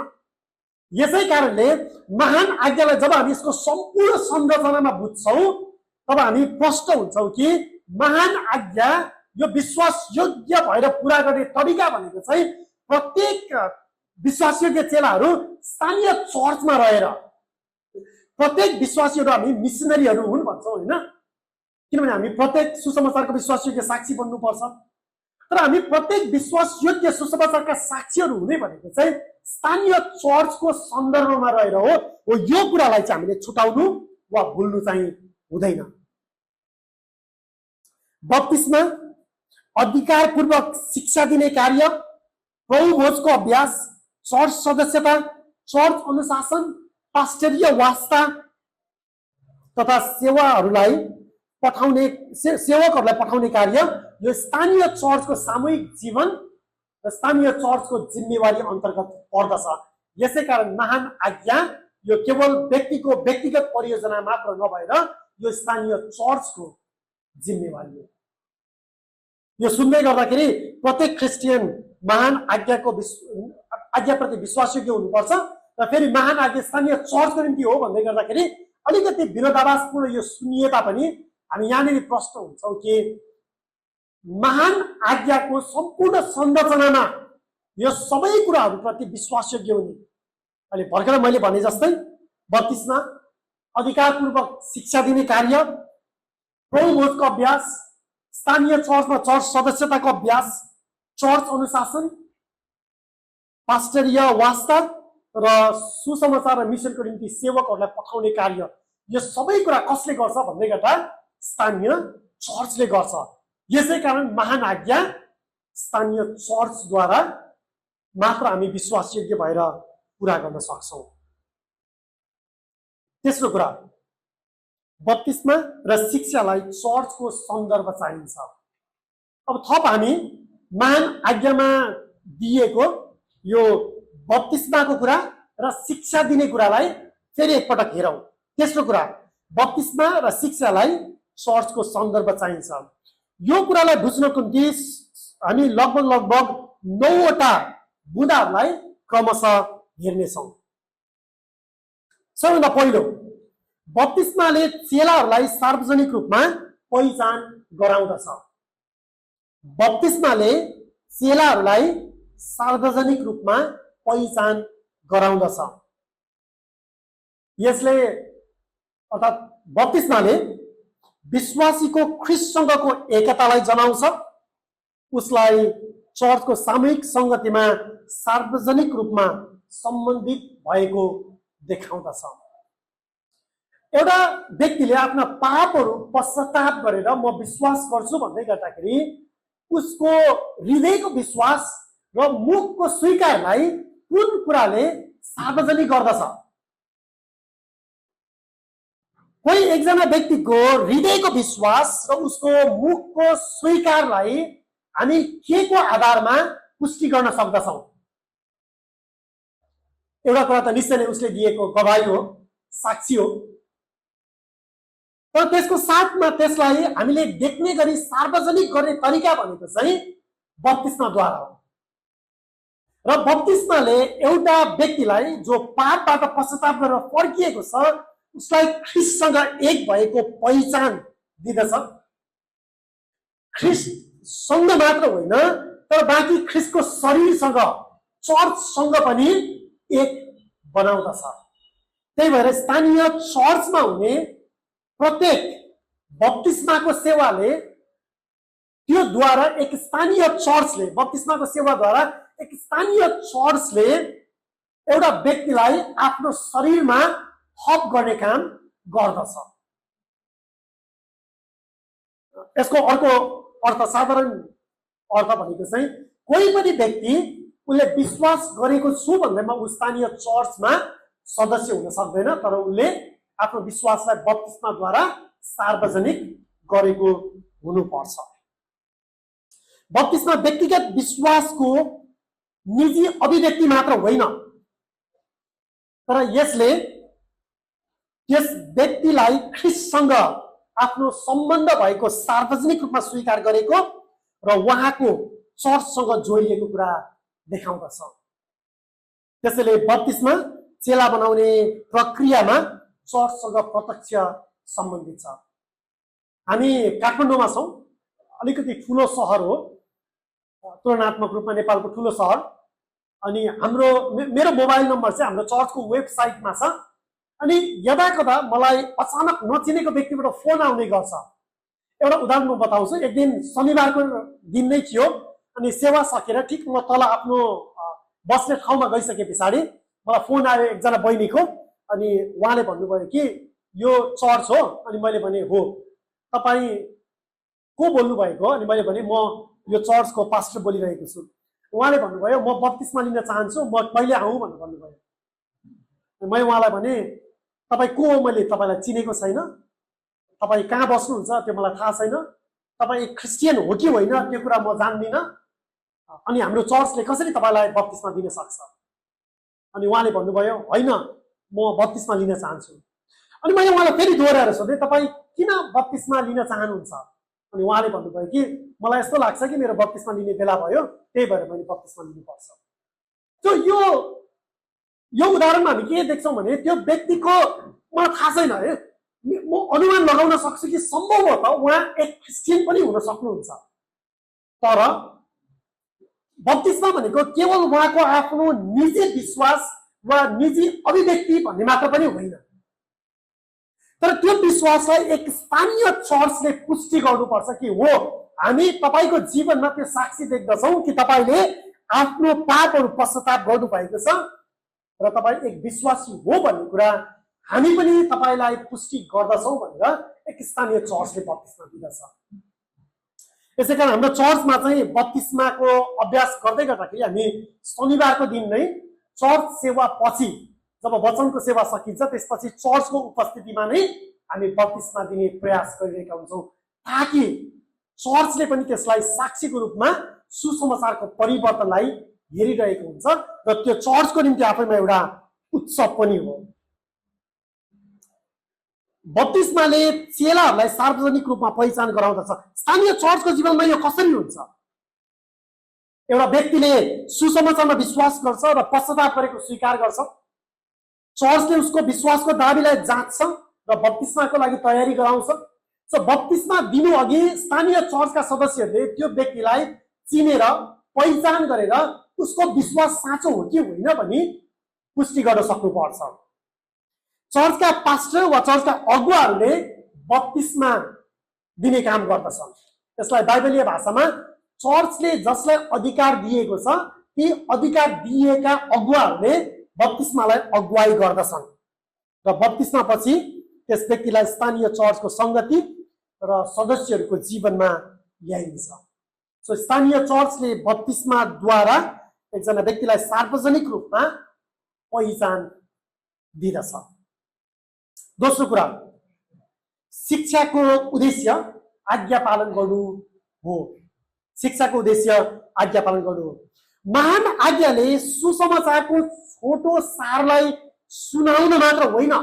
यसै कारणले महान आज्ञालाई जब हामी यसको सम्पूर्ण संरचनामा बुझ्छौँ, तब हामी प्रष्ट हुन्छौँ कि महान आज्ञा यो विश्वासयोग्य भएर पुरा गर्ने तरिका भनेको चाहिँ प्रत्येक विश्वासयोग्य चेलाहरू स्थानीय चर्चमा रहेर, प्रत्येक विश्वासीहरू हामी मिसनरीहरू हुन् भन्छौँ होइन, किनभने हामी प्रत्येक सुसमाचारको विश्वासयोग्य साक्षी बन्नुपर्छ। तर हामी प्रत्येक विश्वासयोग्य सुसमाचारका साक्षीहरू हुने भनेको चाहिँ स्थानीय चर्चको सन्दर्भमा रहेर हो। यो कुरालाई चाहिँ हामीले छुटाउनु वा भुल्नु चाहिँ हुँदैन। बप्तिस्मा, अधिकारपूर्वक शिक्षा दिने कार्य, प्रभुभोजको अभ्यास, चर्च सदस्यता, चर्च अनुशासन, पास्टरीय वास्ता तथा सेवकहरूलाई पठाउने कार्य, यो स्थानीय चर्चको सामूहिक जीवन र स्थानीय चर्चको जिम्मेवारी अन्तर्गत पर्दछ। यसै कारण महान आज्ञा यो केवल व्यक्तिको व्यक्तिगत परियोजना मात्र नभएर यो स्थानीय चर्चको जिम्मेवारी हो। यो सुन्दै गर्दाखेरि प्रत्येक क्रिस्चियन महान आज्ञाप्रति विश्वासयोग्य हुनुपर्छ, र फेरि महान आज्ञा स्थानीय चर्चको निम्ति हो भन्दै गर्दाखेरि अलिकति विरोधाभासपूर्ण यो सुनिए तापनि हामी यहाँनिर प्रश्न हुन्छौँ कि महान आज्ञाको सम्पूर्ण संरचनामा यो सबै कुराहरूप्रति विश्वासयोग्य हुने, अहिले भर्खर मैले भने जस्तै बत्तीसमा अधिकारपूर्वक शिक्षा दिने कार्य, प्रभुभोजको अभ्यास, स्थानीय चर्चमा चर्च सदस्यताको अभ्यास, चर्च अनुशासन, पास्टरीय वास्ता र सुसमाचार र मिसनको निम्ति सेवकहरूलाई पठाउने कार्य, यो सबै कुरा कसले गर्छ भन्दै गर्दा स्थानीय चर्चले गर्छ। यसै कारण महान आज्ञा स्थानीय चर्चद्वारा मात्र हामी विश्वासयोग्य भएर पुरा गर्न सक्छौँ। तेस्रो कुरा, बत्तीसमा र शिक्षालाई चर्चको सन्दर्भ चाहिन्छ। अब थप हामी महान आज्ञामा दिएको यो बत्तीसमाको कुरा र शिक्षा दिने कुरालाई फेरि एकपटक हेरौँ। तेस्रो कुरा, बत्तीसमा र शिक्षालाई चर्चको सन्दर्भ चाहिन्छ। यो कुरालाई बुझ्नको निम्ति हामी लगभग 9वटा बुँदाहरूलाई क्रमशः हेर्नेछौँ। सबैभन्दा पहिलो, बत्तीसमाले चेलाहरूलाई सार्वजनिक रूपमा पहिचान गराउँदछ। बत्तीसमाले चेलाहरूलाई सार्वजनिक रूपमा पहिचान गराउँदछ। यसले अर्थात् बत्तीसमाले विश्वासीको ख्रीष्टसँगको एकतालाई जनाउँछ, उसलाई चर्चको सामूहिक संगतिमा सार्वजनिक रूपमा सम्बन्धित भएको देखाउँदछ। एउटा व्यक्तिले आफ्ना पापहरू पश्चाताप गरेर म विश्वास गर्छु भन्दै गर्दाखेरि उसको हृदयको विश्वास र मुखको स्वीकारलाई कुन कुराले सार्वजनिक गर्दछ। कोही एकजना व्यक्तिको हृदयको विश्वास र उसको मुखको स्वीकारलाई हामी के को आधारमा पुष्टि गर्न सक्दछौँ? एउटा कुरा त निश्चय नै उसले दिएको गवाही हो, साक्षी हो, तर त्यसको साथमा त्यसलाई हामीले देख्ने गरी सार्वजनिक गर्ने तरिका भनेको चाहिँ बप्तिस्माद्वारा हो। र बप्तिस्माले एउटा व्यक्तिलाई जो पापबाट पश्चाताप गरेर फर्किएको छ उसलाई ख्रिस्टसँग एक भएको पहिचान दिदछ। ख्रिस्टसँग मात्र होइन तर बाँकी ख्रिस्टको शरीरसँग, चर्चसँग पनि एक बनाउँदछ। त्यही भएर स्थानीय चर्चमा हुने प्रत्येक बप्तिस्माको सेवाले त्यो द्वारा एक स्थानीय चर्चले, बप्तिस्माको सेवाद्वारा एक स्थानीय चर्चले एउटा व्यक्तिलाई आफ्नो शरीरमा थप गर्ने काम गर्दछ। यसको अर्को अर्थ, साधारण अर्थ भनेको चाहिँ कोही पनि व्यक्ति उसले विश्वास गरेको छु भन्दैमा ऊ स्थानीय चर्चमा सदस्य हुन सक्दैन, तर उसले आफ्नो विश्वासलाई बप्तिस्माद्वारा सार्वजनिक गरेको हुनुपर्छ। बप्तिस्मा व्यक्तिगत विश्वासको निजी अभिव्यक्ति मात्र होइन, तर यसले त्यस व्यक्तिलाई ख्रिस्टसँग आफ्नो सम्बन्ध भएको सार्वजनिक रूपमा स्वीकार गरेको र उहाँको चर्चसँग जोडिएको कुरा देखाउँदछ। त्यसैले बप्तिस्मा चेला बनाउने प्रक्रियामा चर्चसँग प्रत्यक्ष सम्बन्धित छ। हामी काठमाडौँमा छौँ, अलिकति ठुलो सहर हो, तुलनात्मक रूपमा नेपालको ठुलो सहर। अनि मेरो मोबाइल नम्बर चाहिँ हाम्रो चर्चको वेबसाइटमा छ। अनि यदा कदा मलाई अचानक नचिनेको व्यक्तिबाट फोन आउने गर्छ। एउटा उदाहरण म बताउँछु। एक दिन शनिबारको दिन नै थियो, अनि सेवा सकेर ठिक म तल आफ्नो बस्ने ठाउँमा गइसके पछाडि मलाई फोन आयो एकजना बहिनीको। अनि उहाँले भन्नुभयो कि यो चर्च हो? अनि मैले भने हो। तपाईँ को बोल्नु भएको? अनि मैले भने म यो चर्चको पास्टर बोलिरहेको छु। उहाँले भन्नुभयो म बप्तिस्मा लिन चाहन्छु, म कहिले आउँ भनेर भन्नुभयो। मैले उहाँलाई भने तपाईँ को हो? मैले तपाईँलाई चिनेको छैन, तपाईँ कहाँ बस्नुहुन्छ त्यो मलाई थाहा छैन, तपाईँ क्रिस्चियन हो कि होइन त्यो कुरा म जान्दिनँ, अनि हाम्रो चर्चले कसरी तपाईँलाई बप्तिस्मा दिन सक्छ? अनि उहाँले भन्नुभयो होइन म बप्तिस्मा लिन चाहन्छु। अनि मैले उहाँलाई फेरि दोहोऱ्याएर सोधेँ तपाईँ किन बप्तिस्मा लिन चाहनुहुन्छ? अनि उहाँले भन्नुभयो कि मलाई यस्तो लाग्छ कि मेरो बप्तिस्मा लिने बेला भयो, त्यही भएर मैले बप्तिस्मा लिनुपर्छ। त्यो यो उदाहरणमा हामी के देख्छौँ भने त्यो व्यक्तिको मलाई थाहा छैन है, म अनुमान लगाउन सक्छु कि सम्भवतः उहाँ एक क्रिस्चियन पनि हुन सक्नुहुन्छ, तर बप्तिस्मा भनेको केवल उहाँको आफ्नो निजी विश्वास वा निजी अभिव्यक्ति भन्ने मात्र पनि होइन, तर त्यो विश्वासलाई एक स्थानीय चर्चले पुष्टि गर्नुपर्छ कि हो हामी तपाईँको जीवनमा त्यो साक्षी देख्दछौँ कि तपाईँले आफ्नो पापहरू पश्चाताप गर्नुभएको छ र तपाईँ एक विश्वासी हो भन्ने कुरा हामी पनि तपाईँलाई पुष्टि गर्दछौँ भनेर एक स्थानीय चर्चले बप्तिस्मा दिँदछ। यसै कारण हाम्रो चर्चमा चाहिँ बप्तिस्माको अभ्यास गर्दै गर्दाखेरि हामी शनिबारको दिन नै चर्च सेवा पछि जब वचनको सेवा सकिन्छ त्यसपछि चर्चको उपस्थितिमा नै हामी बप्तिस्मा दिने प्रयास गरिरहेका हुन्छौँ, ताकि चर्चले पनि त्यसलाई साक्षीको रूपमा सुसमाचारको परिवर्तनलाई हेरिरहेको हुन्छ र त्यो चर्चको निम्ति आफैमा एउटा उत्सव पनि हो। बप्तिस्माले चेलाहरूलाई सार्वजनिक रूपमा पहिचान गराउँदछ। स्थानीय चर्चको जीवनमा यो कसरी हुन्छ? एउटा व्यक्तिले सुसमाचारमा विश्वास गर्छ र पश्चाताप गरेको स्वीकार गर्छ, चर्चले उसको विश्वासको दाबीलाई जाँच्छ र बप्तिस्माको लागि तयारी गराउँछ। बप्तिस्मा दिनु अघि स्थानीय चर्चका सदस्यहरूले त्यो व्यक्तिलाई चिनेर पहिचान गरेर उसको विश्वास साँचो हो कि होइन भनी पुष्टि गर्न सक्नुपर्छ। चर्चका पास्टर वा चर्चका अगुवाहरूले बप्तिस्मा दिने काम गर्दछन्। त्यसलाई बाइबलीय भाषामा चर्चले जसलाई अधिकार दिएको छ ती अधिकार दिएका अगुवाहरूले बप्तिस्मालाई अगुवाई गर्दछन् र बप्तिस्मा पछि त्यस व्यक्तिलाई स्थानीय चर्चको संगति र सदस्यहरूको जीवनमा ल्याइन्छ। स्थानीय चर्चले बप्तिस्माद्वारा एकजना व्यक्तिलाई सार्वजनिक रूपमा पहिचान दिदछ। दोस्रो कुरा, शिक्षाको उद्देश्य आज्ञा पालन गर्नु हो। शिक्षाको उद्देश्य आज्ञा पालन गर्नु हो। महान आज्ञाले सुसमाचारको छोटो सारलाई सुनाउन मात्र होइन,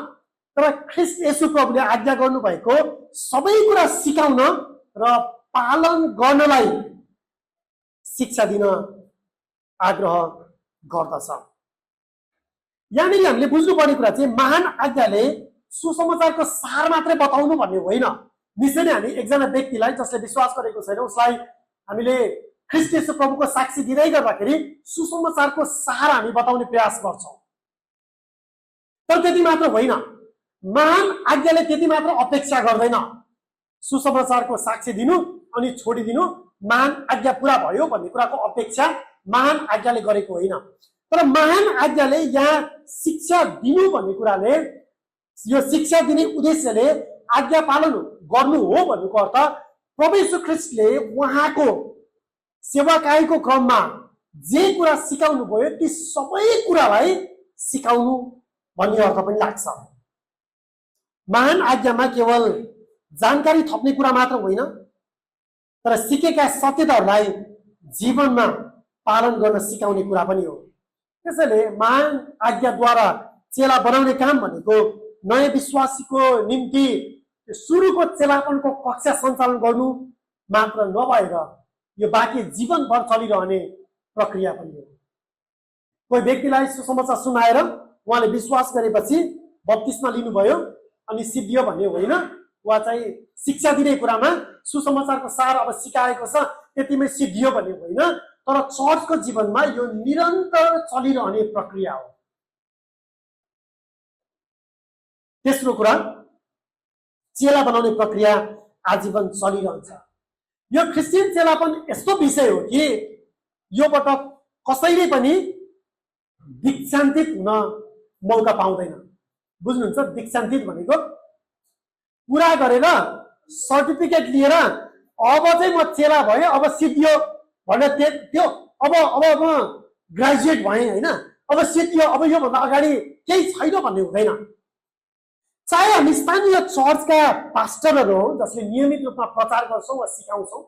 तर ख्रीष्ट येशू प्रभुले आज्ञा गर्नु भएको सबै कुरा सिकाउन र पालन गर्नलाई शिक्षा दिन आग्रह गर्दछ। यहाँनिर हामीले बुझ्नुपर्ने कुरा चाहिँ महान आज्ञाले सुसमाचारको सार मात्रै बताउनु भन्ने होइन। निश्चय नै हामी एकजना व्यक्तिलाई जसले विश्वास गरेको छैन उसलाई हामीले ख्रीष्ट येशू प्रभुको साक्षी दिँदै गर्दाखेरि सुसमाचारको सार हामी बताउने प्रयास गर्छौँ। तर त्यति मात्र होइन, महान आज्ञाले त्यति मात्र अपेक्षा गर्दैन सुसमाचारको साक्षी दिनु अनि छोडिदिनु, महान आज्ञा पूरा भयो भन्ने कुराको अपेक्षा महान आज्ञाले गरेको होइन। तर महान आज्ञाले यहाँ शिक्षा दिनु भन्ने कुराले, यो शिक्षा दिने उद्देश्यले आज्ञा पालन गर्नु हो भन्नुको अर्थ प्रभु येशू ख्रीष्टले उहाँको सेवाकाईको क्रममा जे कुरा सिकाउनु भयो ती सबै कुरालाई सिकाउनु भन्ने अर्थ पनि लाग्छ। महान आज्ञामा केवल जानकारी थप्ने कुरा मात्र होइन, तर सिकेका सत्यताहरूलाई जीवनमा पालन गर्न सिकाउने कुरा पनि हो। त्यसैले महान आज्ञाद्वारा चेला बनाउने काम भनेको नयाँ विश्वासीको निम्ति सुरुको चेलापनको कक्षा सञ्चालन गर्नु मात्र नभएर यो बाँकी जीवनभर चलिरहने प्रक्रिया पनि हो। कोही व्यक्तिलाई सुसमाचार सुनाएर उहाँले विश्वास गरेपछि बप्तिस्मा लिनुभयो अनि सिद्धियो भन्ने होइन, वा चाहिँ शिक्षा दिने कुरामा सुसमाचारको सार अब सिकाएको छ त्यतिमै सिद्धियो भन्ने होइन, तर चर्चको जीवनमा यो निरन्तर चलिरहने प्रक्रिया हो। तेस्रो कुरा, चेला बनाउने प्रक्रिया आजीवन चलिरहन्छ। यो क्रिस्चियन चेलापन यस्तो विषय हो कि यो पटक कसैले पनि दीक्षान्तित हुन मौका पाउँदैन। बुझ्नुहुन्छ दीक्षान्तित भनेको? पुरा गरेर सर्टिफिकेट लिएर अब चाहिँ म चेला भएँ, अब सिद्धियो भनेर त्यो अब म ग्रेजुएट भएँ होइन, अब सिद्धियो, अब योभन्दा अगाडि केही छैन भन्ने हुँदैन। चाहे हामी स्थानीय चर्चका पास्टरहरू हौँ जसले नियमित रूपमा प्रचार गर्छौँ वा सिकाउँछौँ,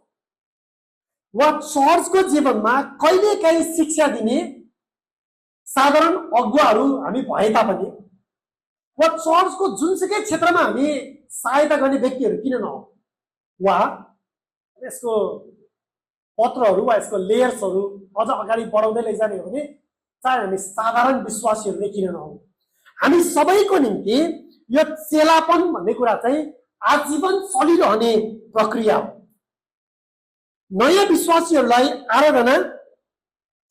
वा चर्चको जीवनमा कहिलेकाहीँ शिक्षा दिने साधारण अगुवाहरू हामी भए तापनि, वा चर्चको जुनसुकै क्षेत्रमा हामी सहायता गर्ने व्यक्तिहरू किन नहौँ, वा यसको पत्रहरू वा यसको लेयर्सहरू अझ अगाडि बढाउँदै लैजाने हो भने चाहे हामी साधारण विश्वासीहरू नै किन नहौँ, हामी सबैको निम्ति यो चेलापन भन्ने कुरा चाहिँ आजीवन चलिरहने प्रक्रिया हो। नयाँ विश्वासीहरूलाई आराधना,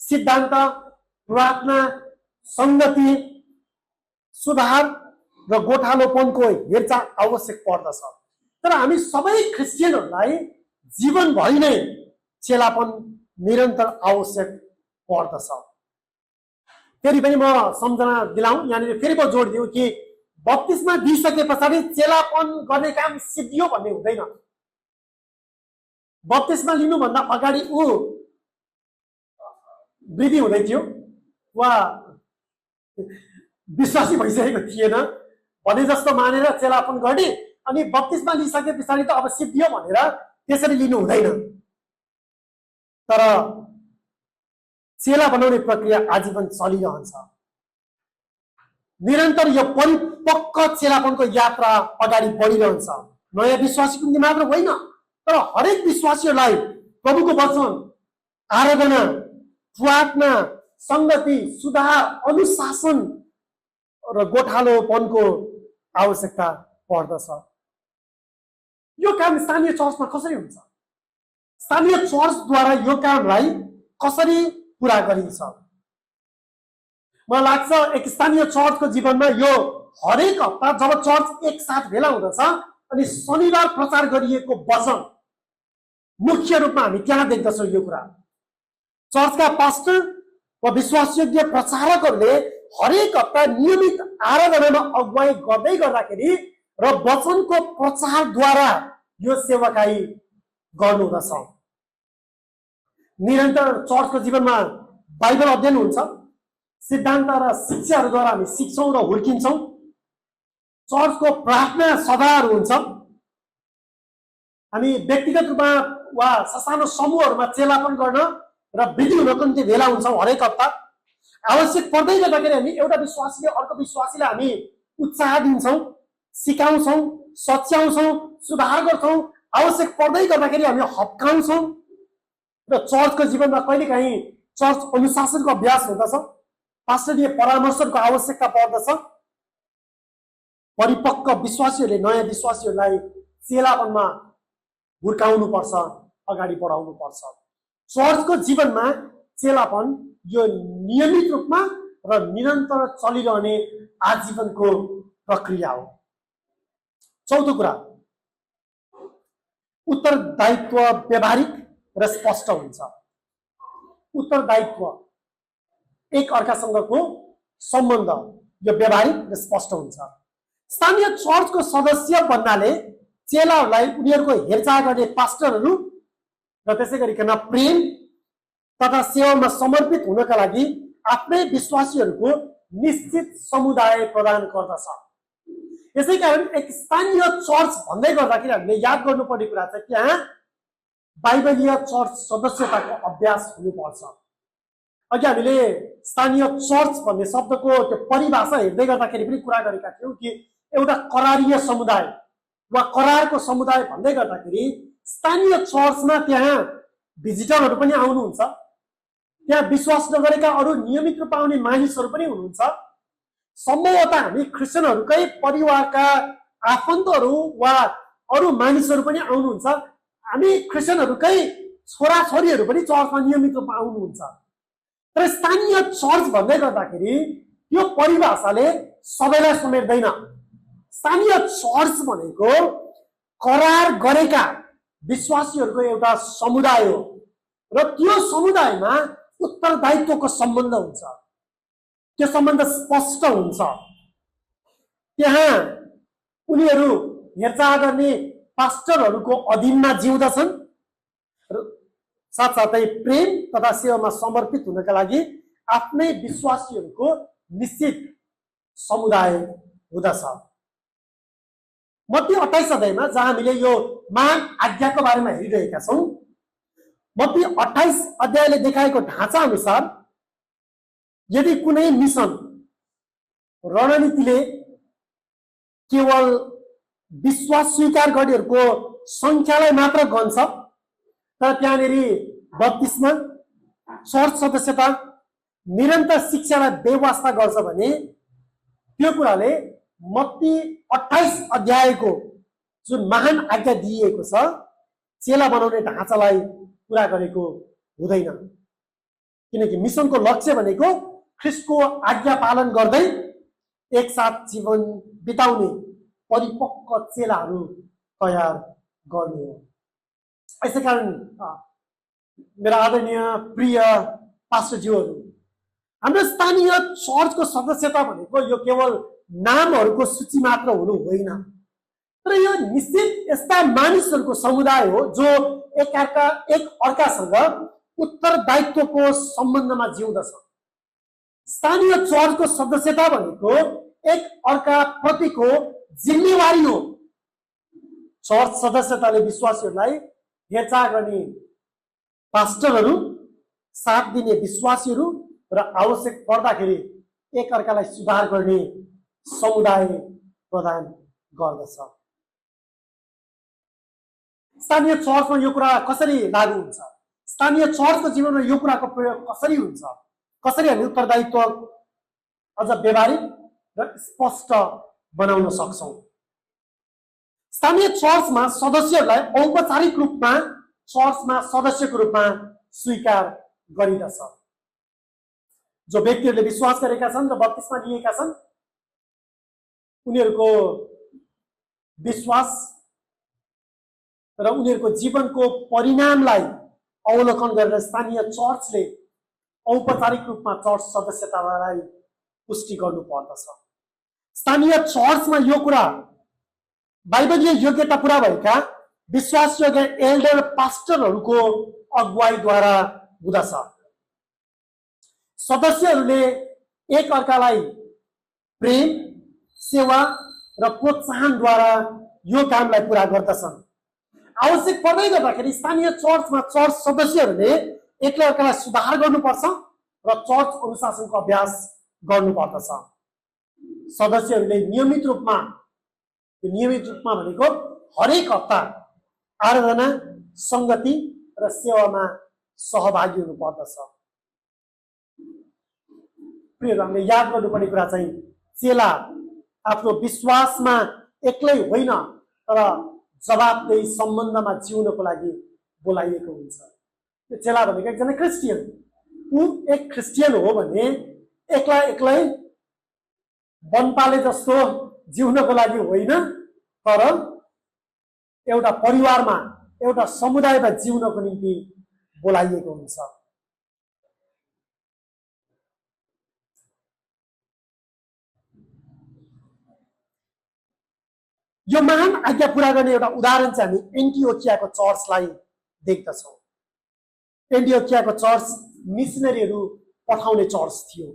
सिद्धान्त, प्रार्थना, संगति, सुधार र गोठालोपनको हेरचाह आवश्यक पर्दछ। तर हामी सबै क्रिस्चियनहरूलाई जीवनभरि नै चेलापन निरन्तर आवश्यक पर्दछ। फेरि पनि म सम्झना दिलाउँ, यहाँनिर फेरि म जोड दिउँ कि बत्तिसमा दिइसके पछाडि चेलापन गर्ने काम सिद्धियो भन्ने हुँदैन। बत्तिसमा लिनुभन्दा अगाडि ऊ वृद्धि हुँदै थियो वा विश्वासी भइसकेको थिएन भने जस्तो मानेर चेलापन गर्ने, अनि बत्तिसमा लिइसके पछाडि त अब सिद्धियो भनेर त्यसरी लिनु हुँदैन। तर चेला बनाउने प्रक्रिया आजीवन चलिरहन्छ। निरन्तर यो परिपक्व चेलापनको यात्रा अगाडि बढिरहन्छ। नयाँ विश्वासीको निम्ति मात्र होइन, तर हरेक विश्वासीहरूलाई प्रभुको वचन, आराधना, प्रार्थना, संगति, सुधार, अनुशासन र गोठालोपनको आवश्यकता पर्दछ। यो काम स्थानीय चर्चमा कसरी हुन्छ? स्थानीय चर्चद्वारा यो कामलाई कसरी पूरा गरिन्छ? मलाई लाग्छ एक स्थानीय चर्चको जीवनमा यो हरेक हप्ता जब चर्च एकसाथ भेला हुँदछ अनि शनिबार प्रचार गरिएको वचन मुख्य रूपमा हामी त्यहाँ देख्दछौँ। यो कुरा चर्चका पास्टर वा विश्वासयोग्य प्रचारकहरूले हरेक हप्ता नियमित आराधनामा अगुवाई गर्दै गर्दाखेरि र वचनको प्रचारद्वारा यो सेवाकाई गर्नुहुँदछ। निरन्तर चर्चको जीवनमा बाइबल अध्ययन हुन्छ, सिद्धान्त र शिक्षाहरूद्वारा हामी सिक्छौँ र हुर्किन्छौँ। चर्चको प्रार्थना सभाहरू हुन्छ। हामी व्यक्तिगत रूपमा वा सानो समूहहरूमा चेलापन गर्न र वृद्धि हुनको निम्ति भेला हुन्छौँ हरेक हप्ता। आवश्यक पर्दै गर्दाखेरि हामी एउटा विश्वासीले अर्को विश्वासीलाई हामी उत्साह दिन्छौँ, सिकाउँछौँ, सच्याउँछौँ, सुधार गर्छौँ। आवश्यक पर्दै गर्दाखेरि हामी हप्काउँछौँ र चर्चको जीवनमा कहिलेकाहीँ चर्च अनुशासनको अभ्यास हुँदछ। पास्टरीय परामर्शको आवश्यकता पर्दछ। परिपक्व विश्वासीहरूले नयाँ विश्वासीहरूलाई चेलापनमा हुर्काउनुपर्छ, अगाडि बढाउनुपर्छ। चर्चको जीवनमा चेलापन यो नियमित रूपमा र निरन्तर चलिरहने आजीवनको प्रक्रिया हो। चौथो कुरा, उत्तरदायित्व व्यावहारिक र स्पष्ट हुन्छ। उत्तरदायित्व एक अर्कासँगको सम्बन्ध यो व्यावहारिक र स्पष्ट हुन्छ। स्थानीय चर्चको सदस्य बन्नाले चेलाहरूलाई उनीहरूको हेरचाह गर्ने पास्टरहरू र त्यसै गरिकन प्रेम तथा सेवामा समर्पित हुनका लागि आफ्नै विश्वासीहरूको निश्चित समुदाय प्रदान गर्दछ। यसैकारण एक स्थानीय चर्च भन्दै गर्दाखेरि हामीले याद गर्नुपर्ने कुरा छ, त्यहाँ बाइबलीय चर्च सदस्यताको अभ्यास हुनुपर्छ। अघि हामीले स्थानीय चर्च भन्ने शब्दको त्यो परिभाषा हेर्दै गर्दाखेरि पनि कुरा गरेका थियौँ कि एउटा करारीय समुदाय वा करारको समुदाय भन्दै गर्दाखेरि स्थानीय चर्चमा त्यहाँ भिजिटरहरू पनि आउनुहुन्छ, त्यहाँ विश्वास नगरेका अरू नियमित रूपमा आउने मानिसहरू पनि हुनुहुन्छ। सम्भवतः हामी क्रिस्चियनहरूकै परिवारका आफन्तहरू वा अरू मानिसहरू पनि आउनुहुन्छ। हामी क्रिस्चियनहरूकै छोराछोरीहरू पनि चर्चमा नियमित रूपमा आउनुहुन्छ। तर स्थानीय चर्च भन्दै गर्दाखेरि यो परिभाषाले सबैलाई समेट्दैन। स्थानीय चर्च भनेको करार गरेका विश्वासीहरूको एउटा समुदाय हो र त्यो समुदायमा उत्तरदायित्वको सम्बन्ध हुन्छ। त्यो सम्बन्ध स्पष्ट हुन्छ। त्यहाँ उनीहरू हेरचाह गर्ने पास्टरहरूको अधीनमा जिउँदछन् र साथसाथै प्रेम तथा सेवामा समर्पित हुनका लागि आफ्नै विश्वासीहरूको निश्चित समुदाय हुँदछ। मत्ती 28 अध्यायमा जहाँ हामीले यो महान आज्ञाको बारेमा हेरिरहेका छौँ, मत्ती 28 अध्यायले देखाएको ढाँचा अनुसार यदि कुनै मिसन रणनीतिले केवल विश्वास स्वीकार गर्नेहरूको संख्यालाई मात्र गन्छ, तर त्यहाँनिर बत्तिसमा चर्च सदस्यता निरन्तर शिक्षालाई बेवास्ता गर्छ भने त्यो कुराले मत्ती 28 अध्यायको जुन महान आज्ञा दिइएको छ चेला बनाउने ढाँचालाई पूरा गरेको हुँदैन। किनकि मिसनको लक्ष्य भनेको ख्रिस्टको आज्ञा पालन गर्दै एकसाथ जीवन बिताउने परिपक्व चेलाहरू तयार गर्नु हो। यसैकारण मेरा आदरणीय प्रिय पास्टरज्यूहरू, हाम्रो स्थानीय चर्चको सदस्यता भनेको यो केवल नामहरूको सूची मात्र हुनु होइन, तर यो निश्चित यस्ता मानिसहरूको समुदाय हो जो एक अर्कासँग उत्तरदायित्वको सम्बन्धमा जिउँदछ। स्थानीय चर्चको सदस्यता भनेको एक अर्का प्रतिको जिम्मेवारी हो। चर्च सदस्यताले विश्वासीहरूलाई हेरचाह गर्ने पास्टरहरू, साथ दिने विश्वासीहरू र आवश्यक पर्दाखेरि एक अर्कालाई सुधार गर्ने समुदाय प्रदान गर्दछ। स्थानीय चर्चमा यो कुरा कसरी लागू हुन्छ? स्थानीय चर्चको जीवनमा यो कुराको प्रयोग कसरी हुन्छ? कसरी हामी उत्तरदायित्व अझ व्यवहारिक र स्पष्ट बनाउन सक्छौँ? स्थानीय चर्चमा सदस्यहरूलाई औपचारिक रूपमा चर्चमा सदस्यको रूपमा स्वीकार गरिदछ। जो व्यक्तिहरूले विश्वास गरेका छन् र बत्तिसमा लिएका छन्, उनीहरूको विश्वास र उनीहरूको जीवनको परिणामलाई अवलोकन गरेर स्थानीय चर्चले औपचारिक रूपमा चर्च सदस्यतालाई पुष्टि गर्नु पर्दछ। स्थानीय चर्चमा यो कुरा बाइबलीय योग्यता पुरा भएका विश्वासयोग्य एल्डर पास्टरहरूको अगुवाईद्वारा हुँदछ। सदस्यहरूले एक अर्कालाई प्रेम, सेवा र प्रोत्साहनद्वारा यो कामलाई पूरा गर्दछन्। आवश्यक पर्दै गर्दाखेरि स्थानीय चर्चमा चर्च सदस्यहरूले एकले अर्कालाई सुधार गर्नुपर्छ र चर्च अनुशासनको अभ्यास गर्नुपर्दछ। सदस्यहरूले नियमित रूपमा भनेको हरेक हप्ता आराधना, संगति र सेवामा सहभागी हुनुपर्दछ। प्रियहरू, हामीले याद गर्नुपर्ने कुरा चाहिँ चेला आफ्नो विश्वासमा एक्लै होइन तर जवाबदेही सम्बन्धमा जिउनको लागि बोलाइएको हुन्छ। त्यो चेला भनेको एकजना क्रिस्चियन, ऊ एक क्रिस्चियन हो भने एक्लै वनपाले जस्तो जिउनको लागि होइन तर एउटा परिवारमा, एउटा समुदायमा जिउनको निम्ति बोलाइएको हुन्छ। यो महान आज्ञा पूरा गर्ने एउटा उदाहरण चाहिँ हामी एन्टिओकियाको चर्चलाई देख्दछौँ। एन्टिओकियाको चर्च मिसनरीहरू पठाउने चर्च थियो।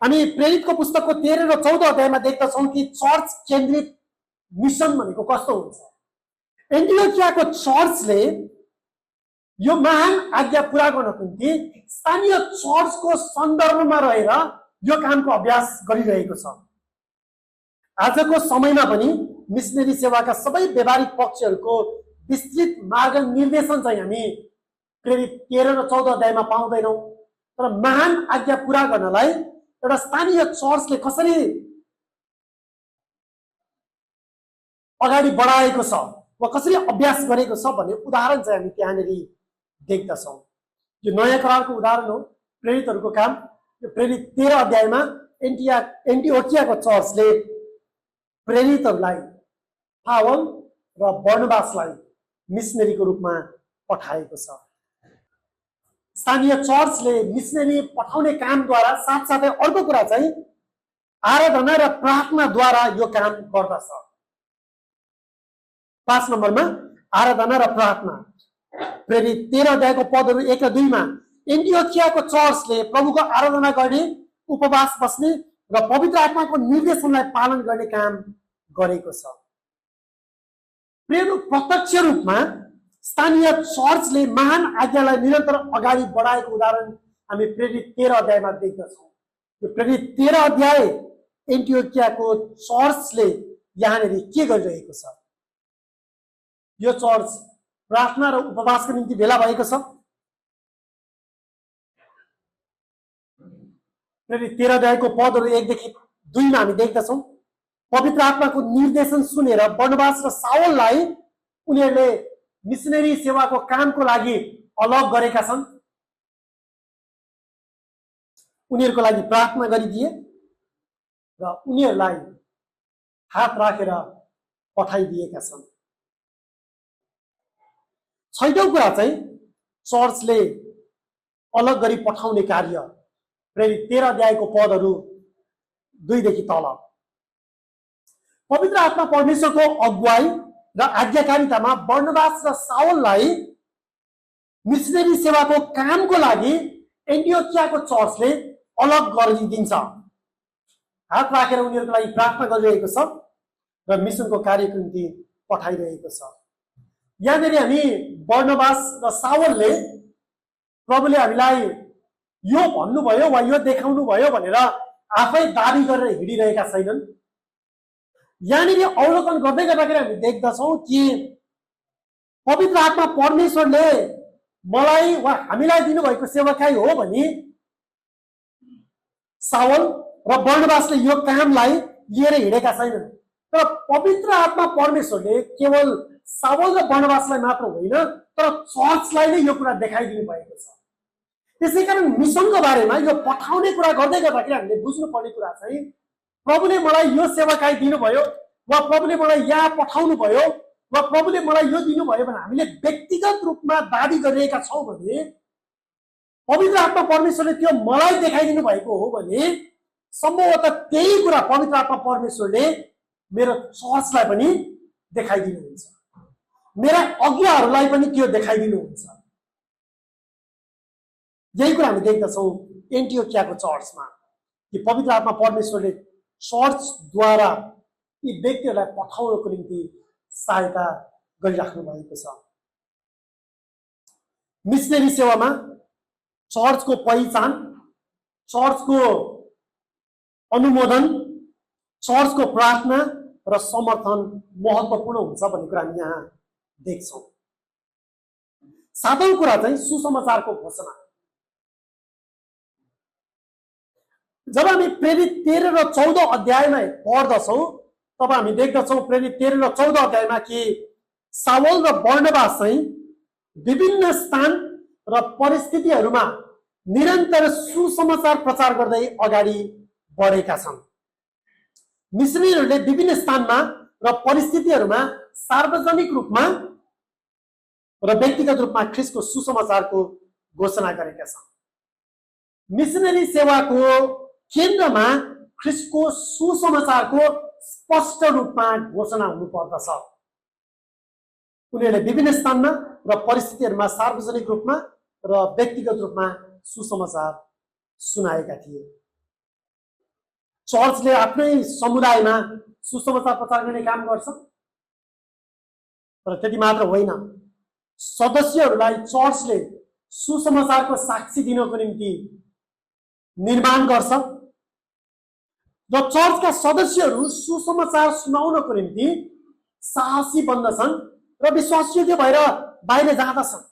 हामी प्रेरितको पुस्तकको 13 र 14 अध्यायमा देख्दछौँ कि चर्च केन्द्रित मिसन भनेको कस्तो हुन्छ। एन्टिओकियाको चर्चले यो महान आज्ञा पूरा गर्नको निम्ति स्थानीय चर्चको सन्दर्भमा रहेर यो कामको अभ्यास गरिरहेको छ। आजको समयमा पनि मिसनरी सेवाका सबै व्यवहारिक पक्षहरूको विस्तृत मार्गनिर्देशन चाहिँ हामी प्रेरित 13 र 14 अध्यायमा पाउँदैनौँ। तर महान आज्ञा पूरा गर्नलाई एउटा स्थानीय चर्चले कसरी अगाडि बढाएको छ वा कसरी अभ्यास गरेको छ भन्ने उदाहरण चाहिँ हामी त्यहाँनिर देख्दछौँ। यो नयाँ करारको उदाहरण हो, प्रेरितहरूको काम। यो प्रेरित 13 अध्यायमा एन्टिओकियाको चर्चले प्रेरितहरूलाई, पावल र बर्नबासलाई मिसनरीको रूपमा पठाएको छ। स्थानीय चर्चले मिसनरी पठाउने कामद्वारा साथसाथै अर्को कुरा चाहिँ आराधना र प्रार्थनाद्वारा यो काम गर्दछ। 5 नम्बरमा आराधना र प्रार्थना। प्रेरित 13 अध्यायको पदहरू 1 र 2 मा एन्टिओकियाको चर्चले प्रभुको आराधना गर्ने, उपवास बस्ने र पवित्र आत्माको निर्देशनलाई पालन गर्ने काम गरेको छ। प्रियहरू, प्रत्यक्ष रूपमा स्थानीय चर्चले महान आज्ञालाई निरन्तर अगाडि बढाएको उदाहरण हामी प्रेरित 13 अध्यायमा देख्दछौँ। यो प्रेरित 13 अध्याय एन्टिओकियाको चर्चले यहाँनिर के गरिरहेको छ। यो चर्च प्रार्थना र उपवासको निम्ति भेला भएको छ। प्रेरित 13 अध्यायको पदहरू 1 देखि 2 मा हामी देख्दछौँ पवित्र आत्माको निर्देशन सुनेर बर्नबास र साउललाई उनीहरूले मिसनरी सेवाको कामको लागि अलग गरेका छन्। उनीहरूको लागि प्रार्थना गरिदिए र उनीहरूलाई हात राखेर पठाइदिएका छन्। 6औं कुरा चाहिँ चर्चले अलग गरी पठाउने कार्य। प्रेरित 13 अध्यायको पदहरू 2 देखि तल। पवित्र आत्मा परमेश्वरको अगुवाई र आज्ञाकारितामा बर्नबास र साउललाई मिसनरी सेवाको कामको लागि एन्टिओकियाको चर्चले अलग गरिदिन्छ। हात राखेर उनीहरूको लागि प्रार्थना गरिरहेको छ र मिसनको कार्यको निम्ति पठाइरहेको छ। यहाँनिर हामी बर्नबास र साउलले प्रभुले हामीलाई यो भन्नुभयो वा यो देखाउनु भयो भनेर आफै दाबी गरेर हिँडिरहेका छैनन्। यहाँनिर अवलोकन गर्दै गर्दाखेरि हामी देख्दछौँ कि पवित्र आत्मा परमेश्वरले मलाई वा हामीलाई दिनुभएको सेवाकाई हो भने साउल र बर्नबासले यो कामलाई लिएर हिँडेका छैनन्। तर पवित्र आत्मा परमेश्वरले केवल साउल र बर्नबासलाई मात्र होइन तर चर्चलाई नै यो कुरा देखाइदिनु भएको छ। त्यसैकारण मिसनको बारेमा यो पठाउने कुरा गर्दै गर्दाखेरि हामीले बुझ्नुपर्ने कुरा चाहिँ प्रभुले मलाई यो सेवाकाई दिनुभयो वा प्रभुले मलाई यहाँ पठाउनु भयो वा प्रभुले मलाई यो दिनुभयो भने हामीले व्यक्तिगत रूपमा दाबी गरिरहेका छौँ भने पवित्र आत्मा परमेश्वरले त्यो मलाई देखाइदिनु भएको हो भने सम्भवतः त्यही कुरा पवित्र आत्मा परमेश्वरले मेरो चर्चलाई पनि देखाइदिनुहुन्छ, मेरा अगुवाहरूलाई पनि त्यो देखाइदिनुहुन्छ। यही कुरा हामी देख्दछौँ एन्टिओकियाको चर्चमा। कि पवित्र आत्मा परमेश्वरले चर्चद्वारा यी व्यक्तिहरूलाई पठाउनको निम्ति सहायता गरिराख्नु भएको छ। मिसनरी सेवामा चर्चको पहिचान, चर्चको अनुमोदन, चर्चको प्रार्थना र समर्थन महत्त्वपूर्ण हुन्छ भन्ने कुरा हामी यहाँ देख्छौँ। सातौं कुरा चाहिँ सुसमाचारको घोषणा। जब हामी प्रेरित 13 र 14 अध्यायमा पढ्दछौँ तब हामी देख्दछौँ प्रेरित 13 र 14 अध्यायमा कि साउल र बर्नबास चाहिँ विभिन्न स्थान र परिस्थितिहरूमा निरन्तर सुसमाचार प्रचार गर्दै अगाडि बढेका छन्। मिसनरीहरूले विभिन्न स्थानमा र परिस्थितिहरूमा सार्वजनिक रूपमा र व्यक्तिगत रूपमा ख्रीष्टको सुसमाचारको घोषणा गरेका छन्। मिसनरी सेवाको केन्द्रमा ख्रीष्टको सुसमाचारको स्पष्ट रूपमा घोषणा हुनुपर्दछ। उनीहरूले विभिन्न स्थानमा र परिस्थितिहरूमा सार्वजनिक रूपमा र व्यक्तिगत रूपमा सुसमाचार सुनाएका थिए। चर्चले आफ्नै समुदायमा सुसमाचार प्रचार गर्ने काम गर्छ, तर त्यति मात्र होइन, सदस्यहरूलाई चर्चले सुसमाचारको साक्षी दिनको निम्ति निर्माण गर्छ र चर्चका सदस्यहरू सुसमाचार सुनाउनको निम्ति साहसी बन्दछन् र विश्वासयोग्य भएर बाहिर जाँदछन्।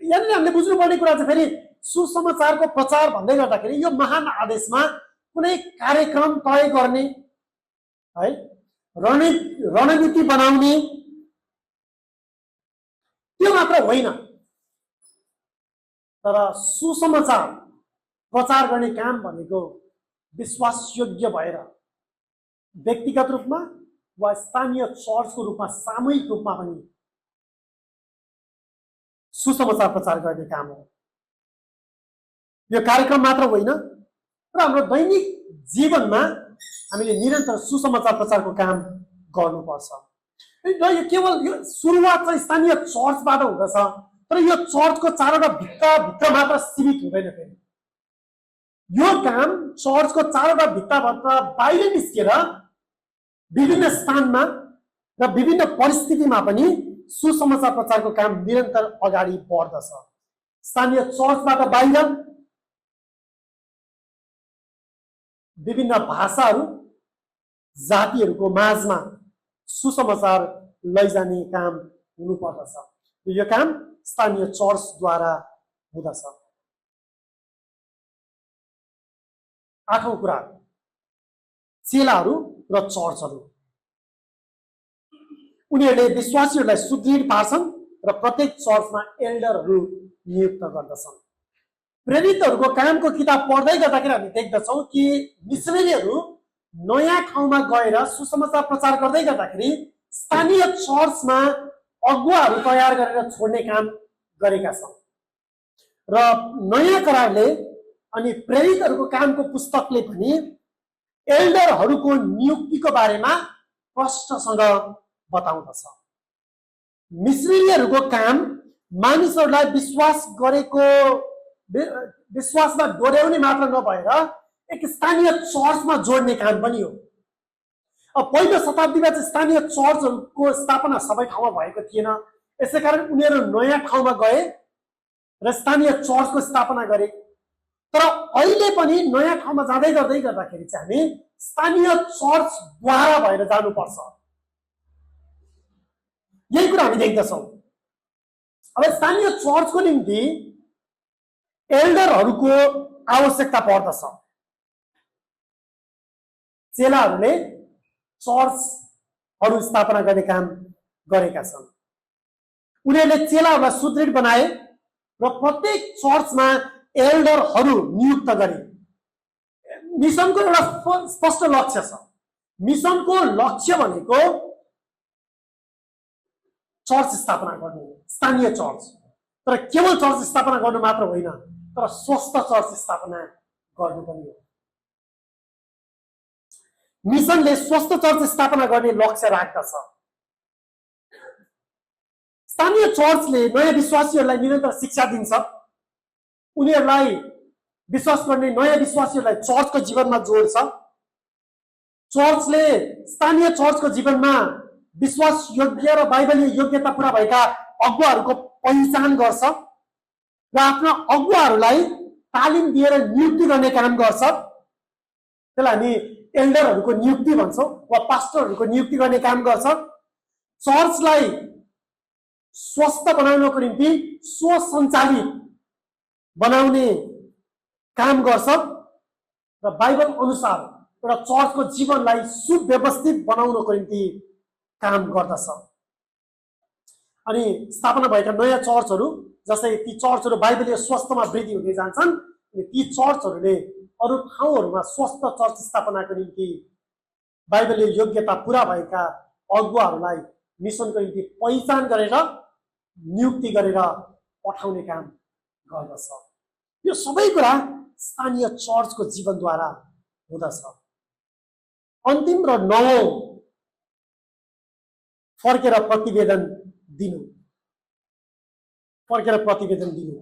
यहाँनिर हामीले बुझ्नुपर्ने कुरा चाहिँ फेरि सुसमाचारको प्रचार भन्दै गर्दाखेरि यो महान आदेशमा कुनै कार्यक्रम तय गर्ने है, रणनीति बनाउने त्यो मात्र होइन, तर सुसमाचार प्रचार गर्ने काम भनेको विश्वासयोग्य भएर व्यक्तिगत रूपमा वा स्थानीय चर्चको रूपमा सामूहिक रूपमा पनि सुसमाचार प्रचार गर्ने काम हो। यो कार्यक्रम मात्र होइन, र हाम्रो दैनिक जीवनमा हामीले निरन्तर सुसमाचार प्रचारको काम गर्नुपर्छ। र यो केवल यो सुरुवात चाहिँ स्थानीय चर्चबाट हुँदछ, तर यो चर्चको चारवटा भित्ताभित्र मात्र सीमित हुँदैन। फेरि यो काम चर्चको चारवटा भित्ताबाट बाहिर निस्केर विभिन्न स्थानमा र विभिन्न परिस्थितिमा पनि सुसमाचार प्रचारको काम निरन्तर अगाडि बढ्दछ। स्थानीय चर्चबाट बाहिर विभिन्न भाषाहरू, जातिहरूको माझमा सुसमाचार लैजाने काम हुनुपर्दछ। यो काम स्थानीय चर्चद्वारा हुँदछ। आठौं कुरा, चेलाहरू र चर्चहरू। उनीहरूले विश्वासीहरूलाई सुदृढ पार्छन् र प्रत्येक चर्चमा एल्डरहरू नियुक्त गर्दछन्। प्रेरितहरूको कामको किताब पढ्दै गर्दाखेरि हामी देख्दछौँ कि मिसनरीहरू नयाँ ठाउँमा गएर सुसमाचार प्रचार गर्दै गर्दाखेरि स्थानीय चर्चमा अगुवाहरू तयार गरेर छोड्ने काम गरेका छन्। र नयाँ करारले अनि प्रेरितहरूको कामको पुस्तकले पनि एल्डरहरूको नियुक्तिको बारेमा प्रष्टसँग बताउँदछ। मिसनरीहरूको काम मानिसहरूलाई विश्वासमा डोर्याउने मात्र नभएर एक स्थानीय चर्चमा जोड्ने काम पनि हो। अब पहिलो शताब्दीमा चाहिँ स्थानीय चर्चहरूको स्थापना सबै ठाउँमा भएको थिएन, यसै कारण उनीहरू नयाँ ठाउँमा गए र स्थानीय चर्चको स्थापना गरे। तर अहिले पनि नयाँ ठाउँमा जाँदै गर्दाखेरि चाहिँ हामी स्थानीय चर्चद्वारा भएर जानुपर्छ। यही कुरा हामी देख्दछौँ। अब स्थानीय चर्चको निम्ति एल्डरहरूको आवश्यकता पर्दछ। चेलाहरूले चर्चहरू स्थापना गर्ने काम गरेका छन्। उनीहरूले चेलाहरूलाई सुदृढ बनाए र प्रत्येक चर्चमा एल्डरहरू नियुक्त गरे। मिसनको एउटा स्पष्ट लक्ष्य छ। मिसनको लक्ष्य भनेको चर्च स्थापना गर्नु, स्थानीय चर्च। तर केवल चर्च स्थापना गर्नु मात्र होइन, तर स्वस्थ चर्च स्थापना गर्नु पनि हो। मिसनले स्वस्थ चर्च स्थापना गर्ने लक्ष्य राख्दछ। स्थानीय चर्चले नयाँ विश्वासीहरूलाई निरन्तर शिक्षा दिन्छ, उनीहरूलाई विश्वास गर्ने नयाँ विश्वासीहरूलाई चर्चको जीवनमा जोड्छ। चर्चले स्थानीय चर्चको जीवनमा विश्वास योग्य र बाइबलीय योग्यता पुरा भएका अगुवाहरूको पहिचान गर्छ र आफ्ना अगुवाहरूलाई तालिम दिएर नियुक्ति गर्ने काम गर्छ। त्यसलाई हामी एल्डरहरूको नियुक्ति भन्छौँ वा पास्टरहरूको नियुक्ति गर्ने काम गर्छ। चर्चलाई स्वस्थ बनाउनको निम्ति स्वसञ्चालित बनाउने काम गर्छ र बाइबल अनुसार एउटा चर्चको जीवनलाई सुव्यवस्थित बनाउनको निम्ति काम गर्दछ। अनि स्थापना भएका नयाँ चर्चहरू जस्तै ती चर्चहरू बाइबलीय स्वास्थ्यमा वृद्धि हुँदै जान्छन् अनि ती चर्चहरूले अरू ठाउँहरूमा स्वस्थ चर्च स्थापनाको निम्ति बाइबलीय योग्यता पुरा भएका अगुवाहरूलाई मिसनको निम्ति पहिचान गरेर नियुक्ति गरेर पठाउने काम गर्दछ। यो सबै कुरा स्थानीय चर्चको जीवनद्वारा हुँदछ। अन्तिम र नवौं फर्केर प्रतिवेदन दिनु। फर्केर प्रतिवेदन दिनु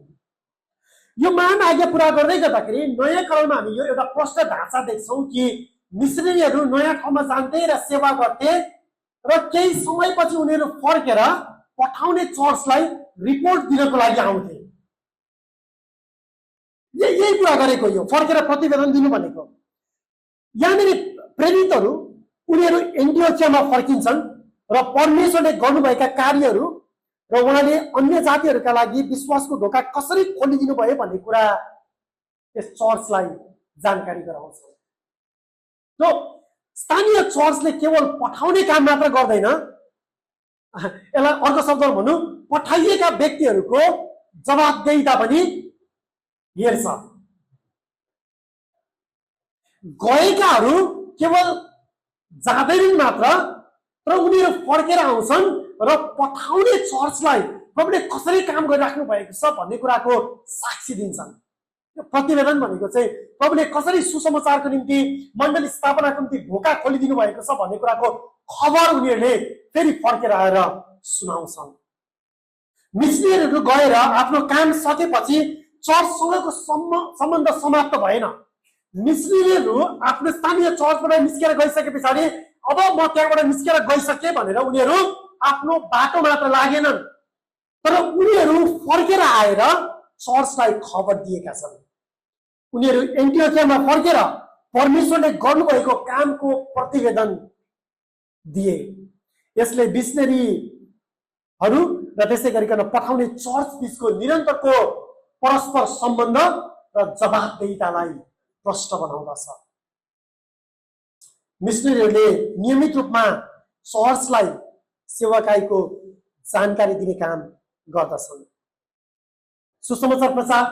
यो महान आज्ञा पुरा गर्दै गर्दाखेरि नयाँ कालमा हामी यो एउटा प्रष्ट ढाँचा देख्छौँ कि मिसनरीहरू नयाँ ठाउँमा जान्थे र सेवा गर्थे र केही समयपछि उनीहरू फर्केर पठाउने चर्चलाई रिपोर्ट दिनको लागि आउँथे। यही कुरा गरेको यो फर्केर प्रतिवेदन दिनु भनेको। यहाँनिर प्रेरितहरू उनीहरू एन्टियोखियामा फर्किन्छन् र परमेश्वरले गर्नुभएका कार्यहरू र उहाँले अन्य जातिहरूका लागि विश्वासको ढोका कसरी खोलिदिनु भयो भन्ने कुरा यस चर्चलाई जानकारी गराउँछ। र स्थानीय चर्चले केवल पठाउने काम मात्र गर्दैन, यसलाई अर्को शब्दमा भनौँ पठाइएका व्यक्तिहरूको जवाबदेहिता पनि हेर्छ। गएकाहरू केवल जाँदैनन् मात्र, तर उनीहरू फर्केर आउँछन् र पठाउने चर्चलाई प्रभुले कसरी काम गरिराख्नु भएको छ भन्ने कुराको साक्षी दिन्छन्। यो प्रतिवेदन भनेको चाहिँ प्रभुले कसरी सुसमाचारको निम्ति मण्डली स्थापनाको निम्ति ढोका खोलिदिनु भएको छ भन्ने कुराको खबर उनीहरूले फेरि फर्केर आएर सुनाउँछन्। मिसनरीहरू गएर आफ्नो काम सकेपछि चर्चसँगको सम्बन्ध समाप्त भएन। मिसनरीहरू आफ्नो स्थानीय चर्चबाट निस्केर गइसके पछाडि अब म त्यहाँबाट निस्केर गइसके भनेर उनीहरू आफ्नो बाटो मात्र लागेनन्, तर उनीहरू फर्केर आएर चर्चलाई खबर दिएका छन्। उनीहरू एन्टियोखियामा फर्केर परमेश्वरले गर्नुभएको कामको प्रतिवेदन दिए। यसले मिसनरीहरू र त्यसै गरिकन पठाउने चर्च बीचको निरन्तरको परस्पर सम्बन्ध र जवाबदेहितालाई प्रष्ट बनाउँदछ। मिसनरीहरूले नियमित रूपमा चर्चलाई सेवाकाईको जानकारी दिने काम गर्दछन्। सुसमाचार प्रचार,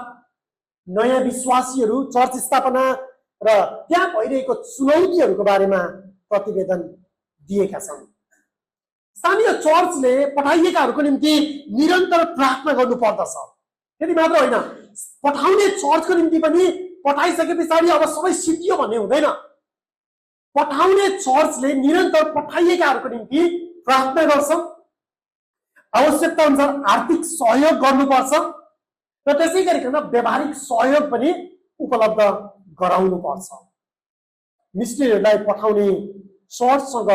नयाँ विश्वासीहरू, चर्च स्थापना र त्यहाँ भइरहेको चुनौतीहरूको बारेमा प्रतिवेदन दिएका छन्। स्थानीय चर्चले पठाइएकाहरूको निम्ति निरन्तर प्रार्थना गर्नुपर्दछ। त्यति मात्र होइन, पठाउने चर्चको निम्ति पनि पठाइसके पछाडि अब सबै सिद्धियो भन्ने हुँदैन। पठाउने चर्चले निरन्तर पठाइएकाहरूको निम्ति प्रार्थना गर्छ, आवश्यकता अनुसार आर्थिक सहयोग गर्नुपर्छ र त्यसै गरिकन व्यावहारिक सहयोग पनि उपलब्ध गराउनु पर्छ। मिसनरीहरूलाई पठाउने चर्चसँग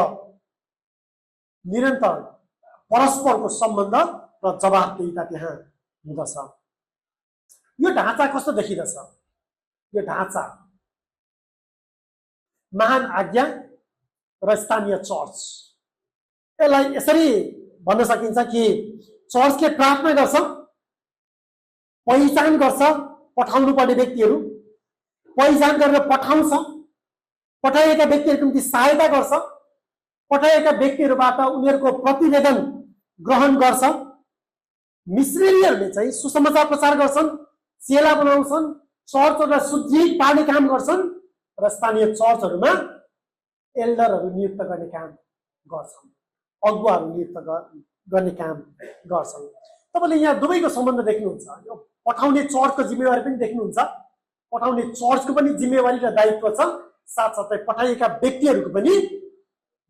निरन्तर परस्परको सम्बन्ध र जवाबदेहिता त्यहाँ हुँदछ। यो ढाँचा कस्तो देखिँदछ? यो ढाँचा महान आज्ञा र स्थानीय चर्च, यसलाई यसरी भन्न सकिन्छ कि चर्चले प्रार्थना गर्छ, पहिचान गर्छ पठाउनु पर्ने व्यक्तिहरू, पहिचान गरेर पठाउँछ, पठाइएका व्यक्तिहरूको निम्ति सहायता गर्छ, पठाइएका व्यक्तिहरूबाट उनीहरूको प्रतिवेदन ग्रहण गर्छ। मिसनरीहरूले चाहिँ सुसमाचार प्रचार गर्छन्, चेला बनाउँछन्, चर्चहरूलाई सुदृढ पार्ने काम गर्छन् र स्थानीय चर्चहरूमा एल्डरहरू नियुक्त गर्ने काम गर्छन्, अगुवाहरू नियुक्त गर्ने काम गर्छन्। तपाईँले यहाँ दुवैको सम्बन्ध देख्नुहुन्छ। यो पठाउने चर्चको जिम्मेवारी पनि देख्नुहुन्छ, पठाउने चर्चको पनि जिम्मेवारी र दायित्व छ, साथसाथै पठाइएका व्यक्तिहरूको पनि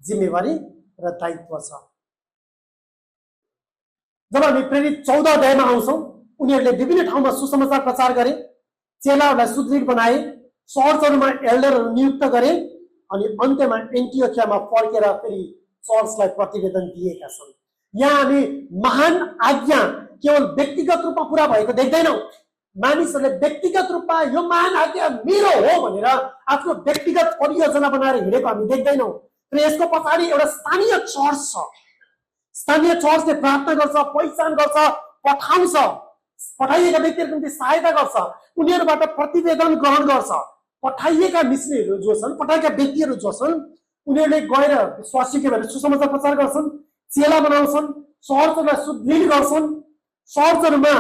जिम्मेवारी र दायित्व छ। जब हामी प्रेरित 14 अध्यायमा आउँछौँ, उनीहरूले विभिन्न ठाउँमा सुसमाचार प्रचार गरे चेलाहरूलाई सुदृढ बनाए, चर्चहरूमा एल्डरहरू नियुक्त गरे अनि अन्त्यमा एन्टियोखियामा फर्केर फेरि चर्चलाई प्रतिवेदन दिएका छन्। यहाँ हामी महान आज्ञा केवल व्यक्तिगत रूपमा पूरा भएको देख्दैनौँ। मानिसहरूले व्यक्तिगत रूपमा यो महान आज्ञा मेरो हो भनेर आफ्नो व्यक्तिगत परियोजना बनाएर हिँडेको हामी देख्दैनौँ। र यसको पछाडि एउटा स्थानीय चर्च छ। स्थानीय चर्चले प्रार्थना गर्छ, पहिचान गर्छ, पठाउँछ, पठाइएका व्यक्तिहरूको निम्ति सहायता गर्छ, उनीहरूबाट प्रतिवेदन ग्रहण गर्छ। पठाइएका मिसनरीहरू जो छन्, पठाएका व्यक्तिहरू जो छन्, उनीहरूले गएर विश्वासीको भएर सुसमाचार प्रचार गर्छन्, चेला बनाउँछन्, चर्चहरूलाई सुदृढ गर्छन्, चर्चहरूमा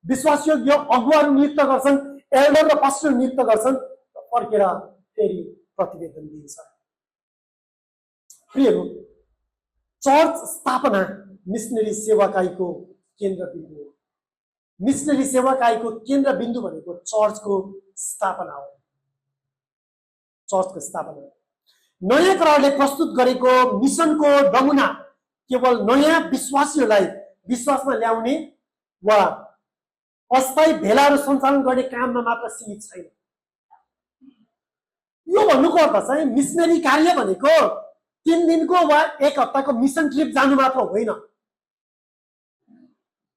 विश्वासयोग्य अगुवाहरू नियुक्त गर्छन्, एल्डर र पास्टर नियुक्त गर्छन्, फर्केर फेरि प्रतिवेदन दिन्छ। प्रियहरू, चर्च स्थापना मिसनरी सेवाकाईको केन्द्रबिन्दु हो। मिसनरी सेवाकाईको केन्द्रबिन्दु भनेको चर्चको स्थापना हो। चर्चको स्थापना नयाँ करारले प्रस्तुत गरेको मिसनको नमुना केवल नयाँ विश्वासीहरूलाई विश्वासमा ल्याउने वा अस्थायी भेलाहरू सञ्चालन गर्ने काममा मात्र सीमित छैन। यो भन्नुको अर्थ चाहिँ मिसनरी कार्य भनेको 3 दिनको वा 1 हप्ताको मिसन ट्रिप जानु मात्र होइन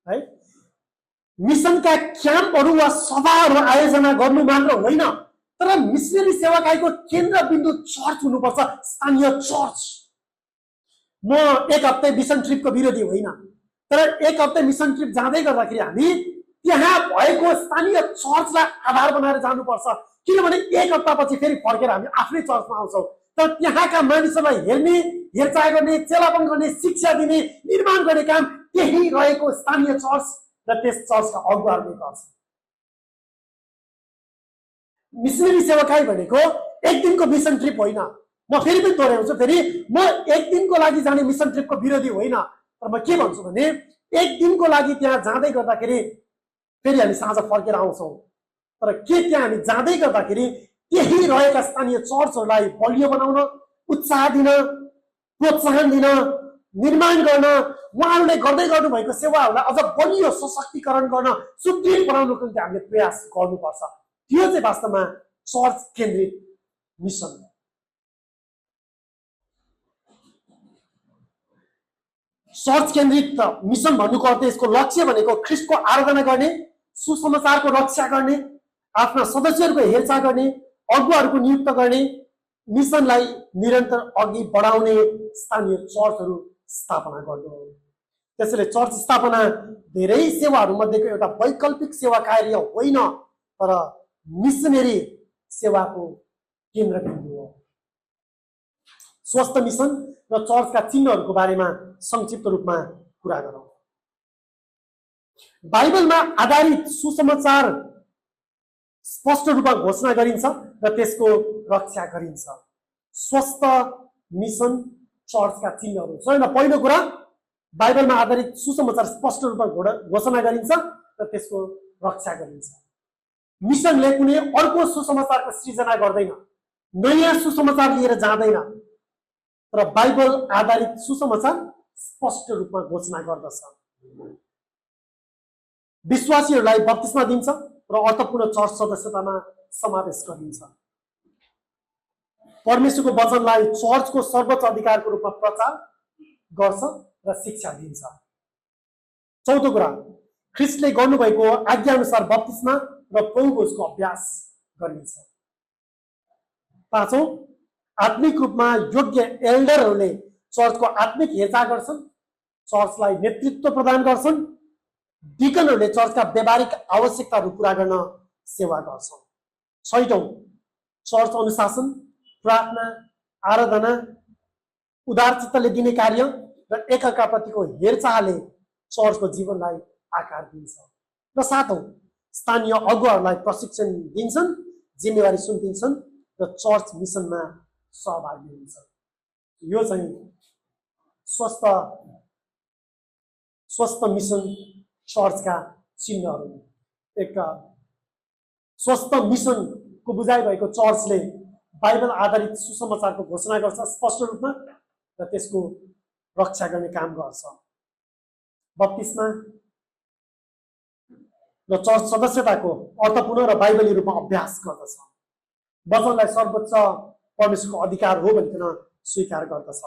है। मिसनका क्याम्पहरू वा सभाहरू आयोजना गर्नु मात्र होइन, तर मिसनरी सेवाकाईको केन्द्रबिन्दु चर्च हुनुपर्छ, स्थानीय चर्च। म 1 हप्ता मिसन ट्रिपको विरोधी होइन, तर 1 हप्ता मिसन ट्रिप जाँदै गर्दाखेरि हामी त्यहाँ भएको स्थानीय चर्चलाई आधार बनाएर जानुपर्छ। किनभने 1 हप्तापछि फेरि फर्केर हामी आफ्नै चर्चमा आउँछौँ, तर त्यहाँका मानिसहरूलाई हेर्ने, हेरचाह गर्ने, चेलापन गर्ने, शिक्षा दिने, निर्माण गर्ने काम त्यही रहेको स्थानीय चर्च र त्यस चर्चका अगुवाहरूले गर्छ। मिसनरी सेवाकाई भनेको 1 दिनको मिसन ट्रिप होइन। म फेरि पनि दोहोऱ्याउँछु, फेरि म 1 दिनको लागि जाने मिसन ट्रिपको विरोधी होइन, तर म के भन्छु भने 1 दिनको लागि त्यहाँ जाँदै गर्दाखेरि फेरि हामी साँझ फर्केर आउँछौँ, तर के त्यहाँ हामी जाँदै गर्दाखेरि त्यही रहेका स्थानीय चर्चहरूलाई बलियो बनाउन, उत्साह दिन, प्रोत्साहन दिन, निर्माण गर्न, उहाँहरूले गर्दै गर्नुभएको सेवाहरूलाई अझ बलियो सशक्तिकरण गर्न, सुदृढ बनाउनको निम्ति हामीले प्रयास गर्नुपर्छ। त्यो चाहिँ वास्तवमा चर्च केन्द्रित मिसन हो। चर्च केन्द्रित मिसन भन्नुको अर्थ यसको लक्ष्य भनेको ख्रिस्टको आराधना गर्ने, सुसमाचारको रक्षा गर्ने, आफ्ना सदस्यहरूको हेरचाह गर्ने, अगुवाहरूको नियुक्त गर्ने, मिसनलाई निरन्तर अघि बढाउने स्थानीय चर्चहरू स्थापना गर्नु हो। त्यसैले चर्च स्थापना धेरै सेवाहरू मध्येको एउटा वैकल्पिक सेवा कार्य होइन, तर मिसनरी सेवाको केन्द्रबिन्दु हो। स्वस्थ मिसन र चर्चका चिन्हहरूको बारेमा संक्षिप्त रूपमा कुरा गरौँ। बाइबलमा आधारित सुसमाचार स्पष्ट रूपमा घोषणा गरिन्छ र त्यसको रक्षा गरिन्छ। स्वस्थ मिसन चर्चका चिन्हहरू छैन। पहिलो कुरा, बाइबलमा आधारित सुसमाचार स्पष्ट रूपमा घोषणा गरिन्छ र त्यसको रक्षा गरिन्छ। मिसनले कुनै अर्को सुसमाचारको सृजना गर्दैन, नयाँ सुसमाचार लिएर जाँदैन, तर बाइबल आधारित सुसमाचार स्पष्ट रूपमा घोषणा गर्दछ। विश्वासीहरूलाई बप्तिस्मा दिन्छ र अर्थपूर्ण चर्च सदस्यतामा समावेश गरिन्छ। परमेश्वरको वचनलाई चर्चको सर्वोच्च अधिकारको रूपमा प्रचार गर्छ र शिक्षा दिन्छ। चौथो कुरा, ख्रिस्टले गर्नुभएको आज्ञा अनुसार बप्तिस्मा र पौगोजको अभ्यास गरिन्छ। पाँचौं, आत्मिक रूपमा योग्य एल्डरहरूले चर्चको आत्मिक हेरचाह गर्छन्, चर्चलाई नेतृत्व प्रदान गर्छन्। डिकनहरूले चर्चका व्यावहारिक आवश्यकताहरू पूरा गर्न सेवा गर्छन्। छैटौं, चर्च अनुशासन, प्रार्थना, आराधना, उदारचित्तले दिने कार्य र एकअर्काप्रतिको हेरचाहले चर्चको जीवनलाई आकार दिन्छ। र सातौं, स्थानीय अगुवाहरूलाई प्रशिक्षण दिन्छन्, जिम्मेवारी सुम्पिन्छन् र चर्च मिसनमा सहभागी हुन्छन्। यो चाहिँ स्वस्थ मिसन चर्चका चिन्हहरू। एक स्वस्थ मिसनको बुझाइ भएको चर्चले बाइबल आधारित सुसमाचारको घोषणा गर्छ स्पष्ट रूपमा र त्यसको रक्षा गर्ने काम गर्छ। बप्तिस्मा, र चर्च सदस्यताको अर्थपूर्ण र बाइबली रूपमा अभ्यास गर्दछ। वचनलाई सर्वोच्च परमेश्वरको अधिकार हो भनिकन स्वीकार गर्दछ।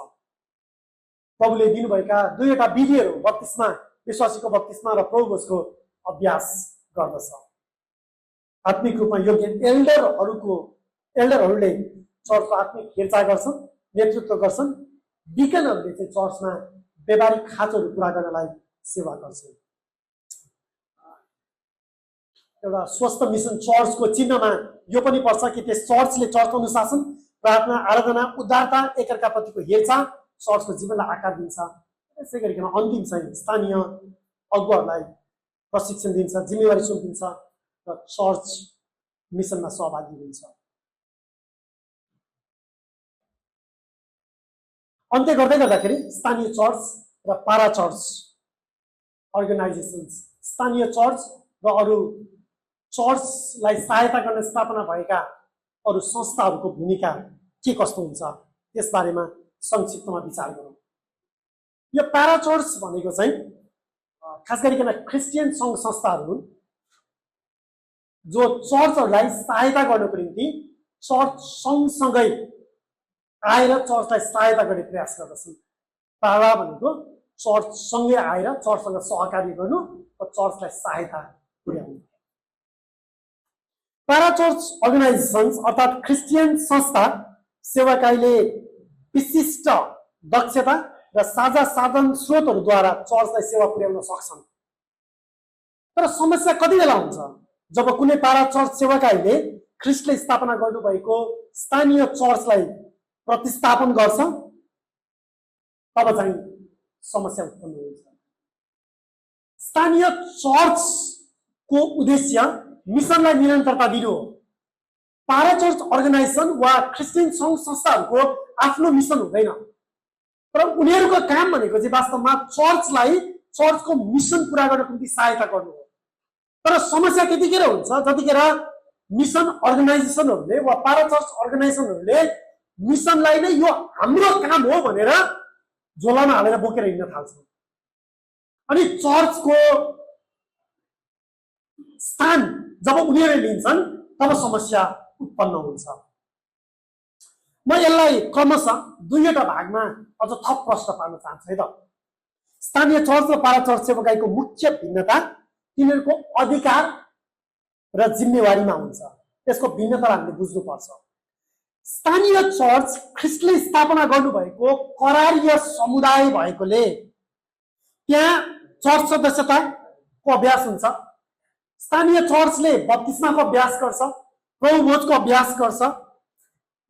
प्रभुले दिनुभएका दुईवटा विधिहरू बत्तिसमा, विश्वासीको बत्तिसमा र प्रभुको अभ्यास गर्दछ। आत्मिक रूपमा योग्य एल्डरहरूले चर्चको आत्मिक हेरचाह गर्छन्, नेतृत्व गर्छन्। डिकनहरूले चाहिँ चर्चमा व्यावहारिक खाँचोहरू पुरा गर्नलाई सेवा गर्छन्। एउटा स्वस्थ मिसन चर्चको चिन्हमा यो पनि पर्छ कि त्यस चर्चले चर्च अनुशासन, प्रार्थना, आराधना, उदारता, एकअर्काप्रतिको हेरचाह चर्चको जीवनलाई आकार दिन्छ। त्यसै गरिकन अन्तिम चाहिँ स्थानीय अगुवाहरूलाई प्रशिक्षण दिन्छ, जिम्मेवारी सुम्पिन्छ र चर्च मिसनमा सहभागी हुन्छ। अन्त्य गर्दै गर्दाखेरि स्थानीय चर्च र पारा चर्च अर्गनाइजेसन्स, स्थानीय चर्च र अरू चर्चलाई सहायता गर्न स्थापना भएका अरू संस्थाहरूको भूमिका के कस्तो हुन्छ त्यसबारेमा संक्षिप्तमा विचार गरौँ। यो पारा चर्च भनेको चाहिँ खास गरिकन क्रिस्चियन सङ्घ संस्थाहरू हुन् जो चर्चहरूलाई सहायता गर्नको निम्ति चर्च सँगसँगै आएर चर्चलाई सहायता गर्ने प्रयास गर्दछन्। पारा भनेको चर्चसँगै आएर चर्चसँग सहकार्य गर्नु र चर्चलाई सहायता पुर्याउनु। पारा चर्च अर्गनाइजेसन्स अर्थात् क्रिस्चियन संस्था सेवाकाईले विशिष्ट दक्षता र साझा साधन स्रोतहरूद्वारा चर्चलाई सेवा पुर्याउन सक्छन्। तर समस्या कति बेला हुन्छ जब कुनै पारा चर्च सेवाकाईले ख्रिस्टले स्थापना गर्नुभएको स्थानीय चर्चलाई प्रतिस्थापन गर्छ, तब चाहिँ समस्या उत्पन्न हुन्छ। स्थानीय चर्चको उद्देश्य मिसनलाई निरन्तरता दिनु हो। पारा चर्च अर्गनाइजेसन वा क्रिस्चियन सङ्घ संस्थाहरूको आफ्नो मिसन हुँदैन, तर उनीहरूको काम भनेको चाहिँ वास्तवमा चर्चलाई चर्चको मिसन पुरा गर्नको निम्ति सहायता गर्नु हो। तर समस्या त्यतिखेर हुन्छ जतिखेर मिसन अर्गनाइजेसनहरूले वा पारा चर्च अर्गनाइजेसनहरूले मिसनलाई नै यो हाम्रो काम हो भनेर झोलामा हालेर बोकेर हिँड्न थाल्छन्। अनि चर्चको स्थान जब उनीहरूले लिन्छन् तब समस्या उत्पन्न हुन्छ। म यसलाई क्रमशः दुईवटा भागमा अझ थप प्रश्न पार्न चाहन्छु है त। स्थानीय चर्च र पारा चर्च सेवाकाईको मुख्य भिन्नता तिनीहरूको अधिकार र जिम्मेवारीमा हुन्छ। त्यसको भिन्नता हामीले बुझ्नुपर्छ। स्थानीय चर्च ख्रिस्टले स्थापना गर्नुभएको करारीय समुदाय भएकोले त्यहाँ चर्च सदस्यताको अभ्यास हुन्छ। स्थानीय चर्चले बप्तिस्माको अभ्यास गर्छ, प्रभुभोजको अभ्यास गर्छ।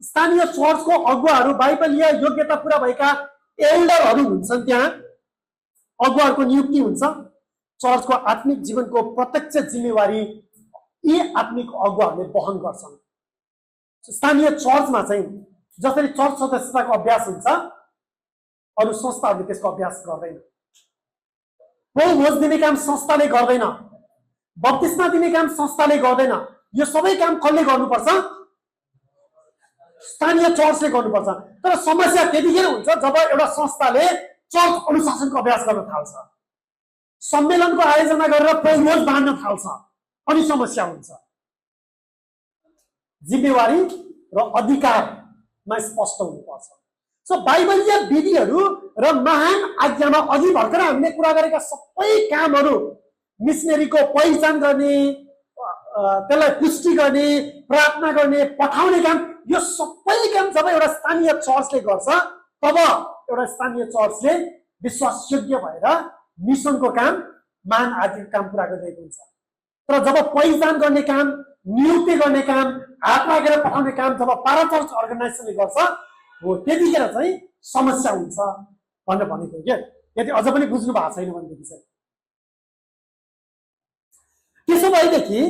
स्थानीय चर्चको अगुवाहरू बाइबलीय योग्यता पुरा भएका एल्डरहरू हुन्छन्। त्यहाँ अगुवाहरूको नियुक्ति हुन्छ। चर्चको आत्मिक जीवनको प्रत्यक्ष जिम्मेवारी यी आत्मिक अगुवाहरूले वहन गर्छन्। स्थानीय चर्चमा चाहिँ जसरी चर्च सदस्यताको अभ्यास हुन्छ, अरू संस्थाहरूले त्यसको अभ्यास गर्दैन। प्रभुभोज दिने काम संस्थाले गर्दैन, बप्तिस्मा दिने काम संस्थाले गर्दैन। यो सबै काम कसले गर्नुपर्छ? स्थानीय चर्चले गर्नुपर्छ। तर समस्या त्यतिखेर हुन्छ जब एउटा संस्थाले चर्च अनुशासनको अभ्यास गर्न थाल्छ, सम्मेलनको आयोजना गरेर प्रभुभोज बाँड्न थाल्छ, अनि समस्या हुन्छ। जिम्मेवारी र अधिकारमा स्पष्ट हुनुपर्छ। सो बाइबलीय विधिहरू र महान आज्ञामा अघि भर्खर हामीले कुरा गरेका सबै कामहरू, मिसनरीको पहिचान गर्ने, त्यसलाई पुष्टि गर्ने, प्रार्थना गर्ने, पठाउने काम, यो सबै काम जब एउटा स्थानीय चर्चले गर्छ तब एउटा स्थानीय चर्चले विश्वासयोग्य भएर मिसनको काम, महान आदिको काम पुरा गरिरहेको हुन्छ। तर जब पहिचान गर्ने काम, नियुक्ति गर्ने काम, हात राखेर पठाउने काम जब पारा चर्च अर्गनाइजेसनले गर्छ हो, त्यतिखेर चाहिँ समस्या हुन्छ भनेर भनेको क्या। यदि अझ पनि बुझ्नु भएको छैन भनेदेखि चाहिँ त्यसो भएदेखि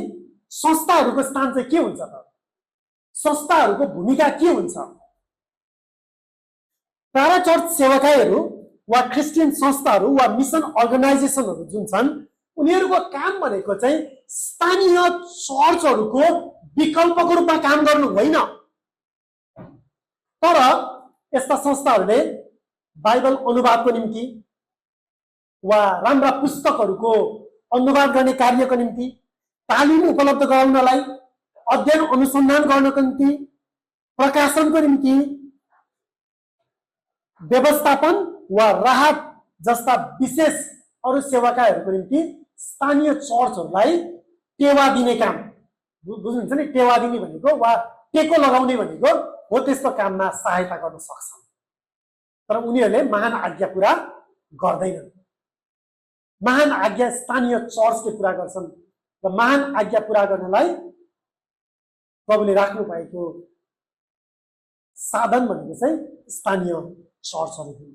संस्थाहरूको स्थान चाहिँ के हुन्छ त? संस्थाहरूको भूमिका के हुन्छ? पारा चर्च सेवाकाईहरू वा क्रिस्चियन संस्थाहरू वा मिसन अर्गनाइजेसनहरू जुन छन्, उनीहरूको काम भनेको चाहिँ स्थानीय चर्चहरूको विकल्पको रूपमा काम गर्नु होइन। तर यस्ता संस्थाहरूले बाइबल अनुवादको निम्ति वा राम्रा पुस्तकहरूको अनुवाद गर्ने कार्यको निम्ति तालिम उपलब्ध गराउनलाई, अध्ययन अनुसन्धान गर्नको निम्ति, प्रकाशनको निम्ति, व्यवस्थापन वा राहत जस्ता विशेष अरू सेवाकाहरूको निम्ति स्थानीय चर्चहरूलाई टेवा दिने काम, बुझ्नुहुन्छ नि, टेवा दिने भनेको वा टेको लगाउने भनेको हो त्यस्तो काममा सहायता गर्न सक्छन्। तर उनीहरूले महान आज्ञा पूरा गर्दैनन्। महान आज्ञा स्थानीय चर्चले पूरा गर्छन् र महान आज्ञा पूरा गर्नलाई प्रभुले राख्नु भएको साधन भनेको चाहिँ स्थानीय चर्चहरू हुन्।